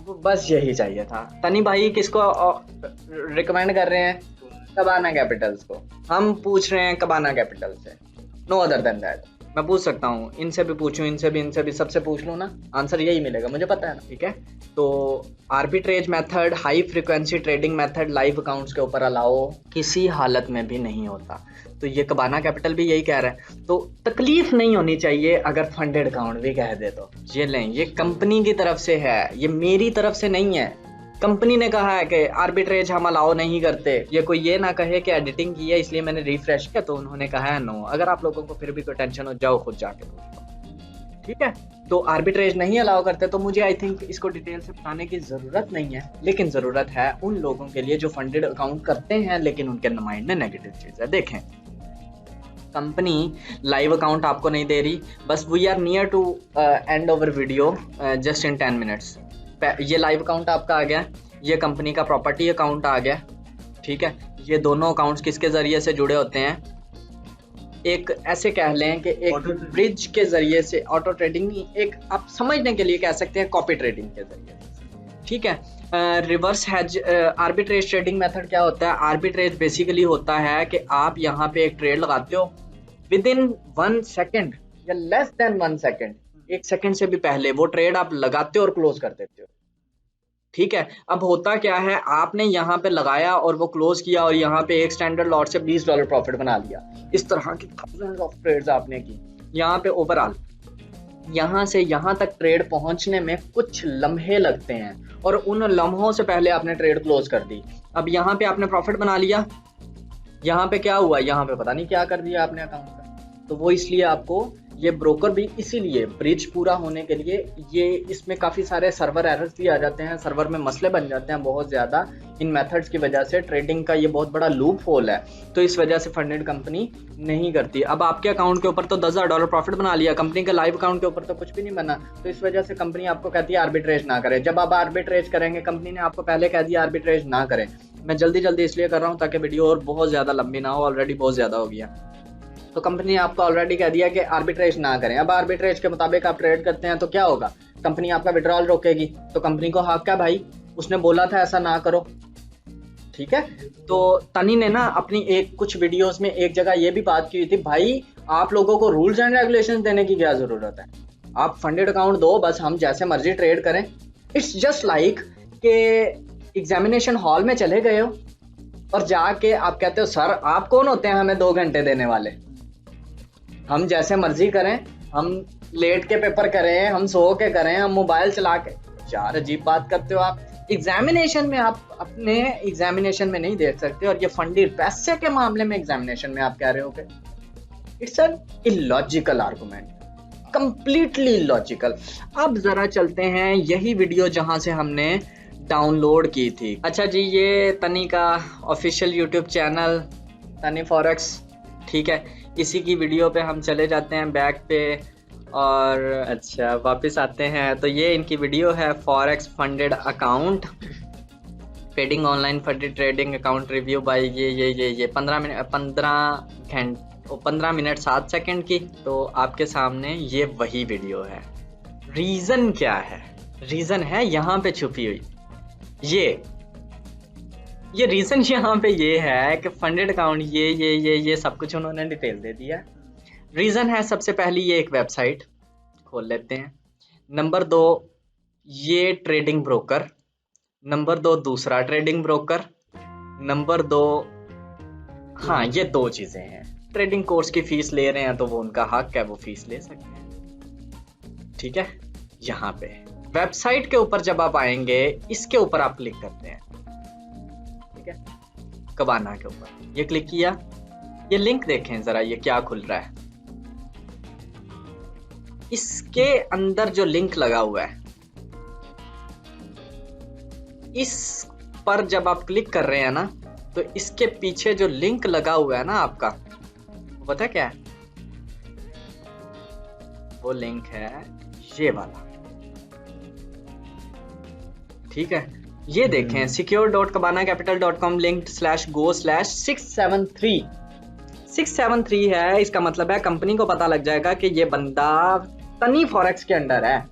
बस यही चाहिए था। तनी भाई किसको रिकमेंड कर रहे हैं? कबाना कैपिटल्स को। हम पूछ रहे हैं कबाना कैपिटल से, नो अदर देन दैट। मैं पूछ सकता हूँ, इनसे भी पूछूं, इनसे भी, सबसे पूछ लूँ ना, आंसर यही मिलेगा, मुझे पता है ना। ठीक है, तो arbitrage method, high frequency trading method live accounts के ऊपर अलाउ किसी हालत में भी नहीं होता। तो ये कबाना कैपिटल भी यही कह रहा है। तो तकलीफ नहीं होनी चाहिए अगर फंडेड अकाउंट भी कह दे तो। ये लें, ये कंपनी की तरफ से है, ये मेरी तरफ से नहीं है। कंपनी ने कहा है कि आर्बिट्रेज हम अलाउ नहीं करते। ये कोई ये ना कहे कि एडिटिंग की है इसलिए मैंने रिफ्रेश किया तो उन्होंने कहा है नो। अगर आप लोगों को फिर भी कोई टेंशन हो, जाओ खुद जाके पूछ लो। ठीक है, तो आर्बिट्रेज नहीं अलाउ करते, तो मुझे आई थिंक इसको डिटेल से बताने की ज़रूरत नहीं है, लेकिन ज़रूरत है उन लोगों के लिए जो फंडेड अकाउंट करते हैं लेकिन उनके माइंड में नेगेटिव चीज़ है। देखें, कंपनी लाइव अकाउंट आपको नहीं दे रही, बस we are near to end over video just in 10 minutes. ये लाइव अकाउंट आपका आ गया, ये कंपनी का प्रॉपर्टी अकाउंट आ गया। ठीक है, ये दोनों अकाउंट्स किसके जरिए से जुड़े होते हैं? एक ऐसे कह लें कि एक ब्रिज के जरिए से, ऑटो ट्रेडिंग, एक आप समझने के लिए कह सकते हैं कॉपी ट्रेडिंग के जरिए। ठीक है, reverse hedge arbitrage trading method क्या होता है? आर्बिट्रेज बेसिकली होता है कि आप यहाँ पे एक ट्रेड लगाते हो, विद इन 1 सेकेंड या लेस देन 1 सेकेंड, 1 सेकेंड से भी पहले वो ट्रेड आप लगाते हो और क्लोज कर देते हो। ठीक है, अब होता क्या है, आपने यहाँ पे लगाया और वो क्लोज किया और यहाँ पे एक स्टैंडर्ड लॉट से $20 प्रॉफिट बना लिया। इस तरह की थाउजेंड्स ऑफ ट्रेड्स आपने की। यहाँ पे ओवरऑल यहाँ से यहाँ तक ट्रेड पहुँचने में कुछ लम्हे लगते हैं, और उन लम्हों से पहले आपने ट्रेड क्लोज कर दी। अब यहाँ पे आपने प्रॉफिट बना लिया, यहाँ पे क्या हुआ, यहाँ पे पता नहीं क्या कर दिया आपने अकाउंट का। तो वो इसलिए आपको ये ब्रोकर भी इसीलिए ब्रिज पूरा होने के लिए, ये इसमें काफ़ी सारे सर्वर एरर्स भी आ जाते हैं, सर्वर में मसले बन जाते हैं बहुत ज़्यादा इन मेथड्स की वजह से। ट्रेडिंग का ये बहुत बड़ा लूप होल है, तो इस वजह से फंडेड कंपनी नहीं करती। अब आपके अकाउंट के ऊपर तो $10,000 प्रॉफिट बना लिया, कंपनी के लाइव अकाउंट के ऊपर तो कुछ भी नहीं बना, तो इस वजह से कंपनी आपको कहती है आर्बिट्रेज ना करें। जब आप आर्बिट्रेज करेंगे, कंपनी ने आपको पहले कह दिया आर्बिट्रेज ना करें। मैं जल्दी इसलिए कर रहा हूँ ताकि वीडियो और बहुत ज़्यादा लंबी ना हो, ऑलरेडी बहुत ज़्यादा हो गया। तो कंपनी ने आपको ऑलरेडी कह दिया कि आर्बिट्रेज ना करें। अब आर्बिट्रेज के मुताबिक आप ट्रेड करते हैं तो क्या होगा, कंपनी आपका विड्रॉल रोकेगी, तो कंपनी को हक है भाई, उसने बोला था ऐसा ना करो, ठीक है। तो तनी ने ना अपनी कुछ वीडियोस में एक जगह ये भी बात की हुई थी, भाई आप लोगों को रूल्स एंड रेगुलेशंस देने की क्या जरूरत है, आप फंडेड अकाउंट दो, बस हम जैसे मर्जी ट्रेड करें। इट्स जस्ट लाइक के एग्जामिनेशन हॉल में चले गए हो और जाके आप कहते हो सर आप कौन होते हैं हमें 2 घंटे देने वाले, हम जैसे मर्जी करें, हम लेट के पेपर करें, हम सो के करें, हम मोबाइल चला के। यार अजीब बात करते हो आप। एग्जामिनेशन में आप अपने एग्जामिनेशन में नहीं देख सकते, और ये फंडेड पैसे के मामले में एग्जामिनेशन में आप कह रहे हो कि it's an illogical argument, completely illogical. अब जरा चलते हैं यही वीडियो जहां से हमने डाउनलोड की थी। अच्छा जी, ये तनी का ऑफिशियल यूट्यूब चैनल तनी फॉरेक्स, ठीक है, इसी की वीडियो पे हम चले जाते हैं बैक पे, और अच्छा वापस आते हैं। तो ये इनकी वीडियो है, forex funded account, trading online funded trading account review by ये 15 मिनट 7 सेकंड की। तो आपके सामने ये वही वीडियो है। रीज़न क्या है, रीज़न है यहाँ पे छुपी हुई, ये रीज़न यहाँ पे ये है कि फंडेड अकाउंट ये सब कुछ उन्होंने डिटेल दे दिया। रीज़न है, सबसे पहली ये एक वेबसाइट खोल लेते हैं, नंबर 2 ये ट्रेडिंग ब्रोकर, नंबर 2 दूसरा ट्रेडिंग ब्रोकर, नंबर 2 हाँ ये 2 चीज़ें हैं। ट्रेडिंग कोर्स की फीस ले रहे हैं तो वो उनका हक है, वो फीस ले सकते हैं, ठीक है। यहाँ पे वेबसाइट के ऊपर जब आप आएंगे, इसके ऊपर आप क्लिक करते हैं, ठीक है, कबाना के ऊपर ये क्लिक किया, ये लिंक देखें जरा, ये क्या खुल रहा है। इसके अंदर जो लिंक लगा हुआ है, इस पर जब आप क्लिक कर रहे हैं ना, तो इसके पीछे जो लिंक लगा हुआ है ना आपका, वो पता क्या है, वो लिंक है ये वाला, ठीक है। ये देखें, secure.kabanacapital.com linked/go/673 673 है। इसका मतलब है कंपनी को पता लग जाएगा कि ये बंदा तनी फॉरेक्स के अंडर है।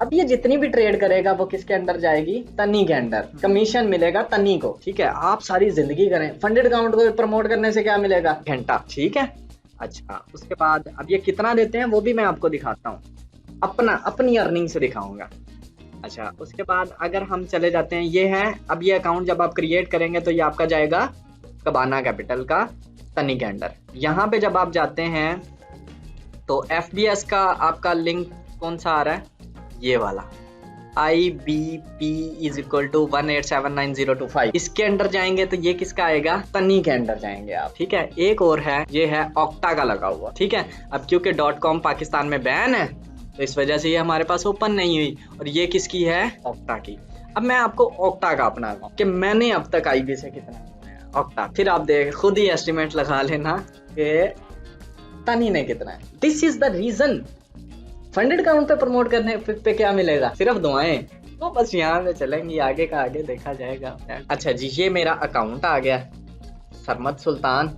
अब ये जितनी भी ट्रेड करेगा वो किसके अंडर जाएगी, तनी के अंडर, कमीशन मिलेगा तनी को, ठीक है। आप सारी जिंदगी करें, फंडेड अकाउंट को प्रमोट करने से क्या मिलेगा, घंटा, ठीक है। अच्छा, उसके बाद अब ये कितना देते हैं वो भी मैं आपको दिखाता हूँ, अपनी अर्निंग से दिखाऊंगा। अच्छा, उसके बाद अगर हम चले जाते हैं, ये है, अब ये अकाउंट जब आप क्रिएट करेंगे तो ये आपका जाएगा कबाना कैपिटल का तनी के अंडर। यहाँ पे जब आप जाते हैं तो FBS का आपका लिंक कौन सा आ रहा है, ये वाला IBP=1879025, इसके अंडर जाएंगे तो ये किसका आएगा, तनी के अंडर जाएंगे आप, ठीक है। एक और है, ये है ऑक्टा का लगा हुआ, ठीक है। अब क्योंकि .com पाकिस्तान में बैन है तो इस वजह से ये हमारे पास ओपन नहीं हुई, और ये किसकी है, ऑक्टा की। अब मैं आपको ऑक्टा का अपना कि मैंने अब तक IB से कितना ऑक्टा, फिर आप देख खुद ही एस्टिमेट लगा लेना कि तनी ने कितना है। This is the reason, funded account पे प्रमोट करने पे क्या मिलेगा, सिर्फ दुआएं। तो बस यहाँ पे चलेंगी, आगे का आगे देखा जाएगा। अच्छा जी, ये मेरा अकाउंट आ गया, सरमद सुल्तान,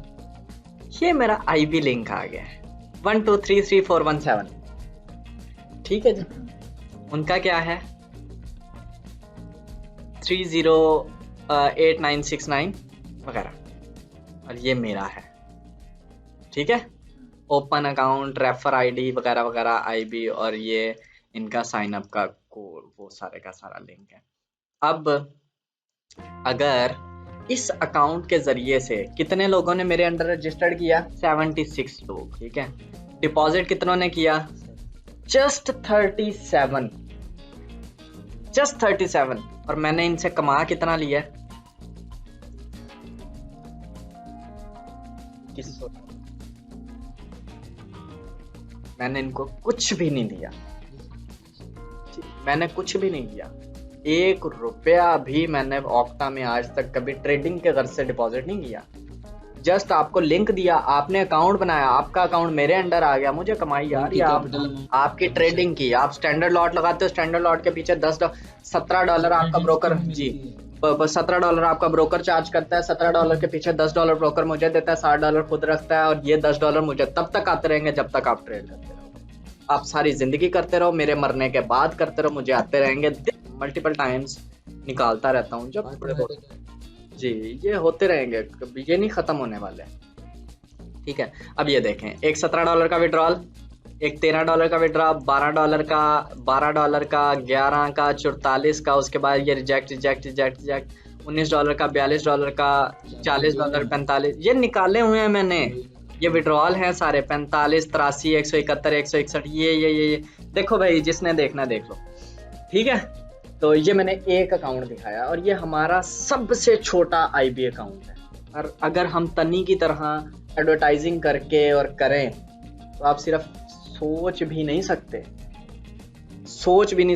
ये मेरा IB लिंक आ गया 1233417, ठीक है जी। उनका क्या है 308969 वगैरह, और ये मेरा है, ठीक है। ओपन अकाउंट, रेफर ID वगैरह वगैरह IB, और ये इनका साइन अप का कोड, वो सारे का सारा लिंक है। अब अगर इस अकाउंट के जरिए से कितने लोगों ने मेरे अंडर रजिस्टर्ड किया, 76 लोग, ठीक है। डिपॉजिट कितनों ने किया, जस्ट 37। और मैंने इनसे कमा कितना लिया है? 2100। मैंने इनको कुछ भी नहीं दिया, मैंने कुछ भी नहीं दिया, 1 रुपया भी मैंने ऑक्टा में आज तक कभी ट्रेडिंग के गर्ज से डिपॉजिट नहीं किया। जस्ट आपको लिंक दिया, आपने अकाउंट बनाया, आपका अकाउंट मेरे अंडर आ गया, मुझे कमाई आ रही है। आपकी ट्रेडिंग की, आप स्टैंडर्ड लॉट लगाते हो, स्टैंडर्ड लॉट के पीछे $17 आपका ब्रोकर, जी $17 आपका ब्रोकर चार्ज करता है, $17 के पीछे $10 ब्रोकर मुझे देता है, $60 खुद रखता है, और ये $10 मुझे तब तक आते रहेंगे जब तक आप ट्रेड करते रहो। आप सारी जिंदगी करते रहो, मेरे मरने के बाद करते रहो, मुझे आते रहेंगे। मल्टीपल टाइम्स निकालता रहता हूँ जब थोड़े बहुत, जी ये होते रहेंगे, ये नहीं खत्म होने वाले, ठीक है। अब ये देखें, एक $17 का विड्रॉल, एक $13 का विड्रॉ, $12 का, $11 का, 11 का, 44 का, उसके बाद ये रिजेक्ट, $19 का, $42 का, $40, 45, ये निकाले हुए हैं मैंने, ये विड्रॉल हैं सारे, 45, 83, 171, 161, ये देखो भाई, जिसने देखना देख लो, ठीक है। तो ये मैंने एक अकाउंट दिखाया, और ये हमारा सबसे छोटा IB अकाउंट है। और अगर हम तनी की तरह एडवर्टाइजिंग करके और करें तो आप सिर्फ सोच भी नहीं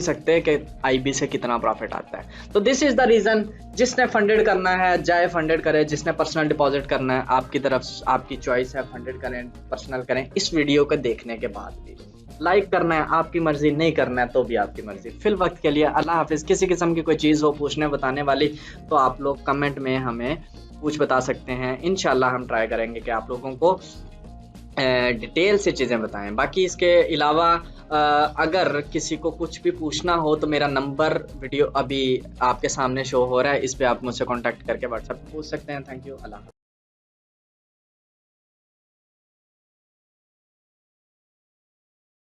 सकते कि IB से कितना प्रॉफिट आता है। तो दिस इज द रीजन, जिसने फंडेड करना है जाए फंडेड करे, जिसने पर्सनल डिपॉजिट करना है आपकी तरफ, आपकी चॉइस है, फंडेड करें, पर्सनल करें। इस वीडियो को देखने के बाद भी लाइक करना है आपकी मर्जी, नहीं करना है तो भी आपकी मर्जी। फिल वक्त के लिए अल्लाह हाफिज। किसी किस्म की कोई चीज़ हो पूछने बताने वाली तो आप लोग कमेंट में हमें बता सकते हैं। इंशाल्लाह हम ट्राई करेंगे कि आप लोगों को डिटेल से चीज़ें बताएं। बाकी इसके अलावा अगर किसी को कुछ भी पूछना हो तो मेरा नंबर वीडियो अभी आपके सामने शो हो रहा है, इस पे आप मुझसे कांटेक्ट करके व्हाट्सएप पूछ सकते हैं। Thank you, Allah.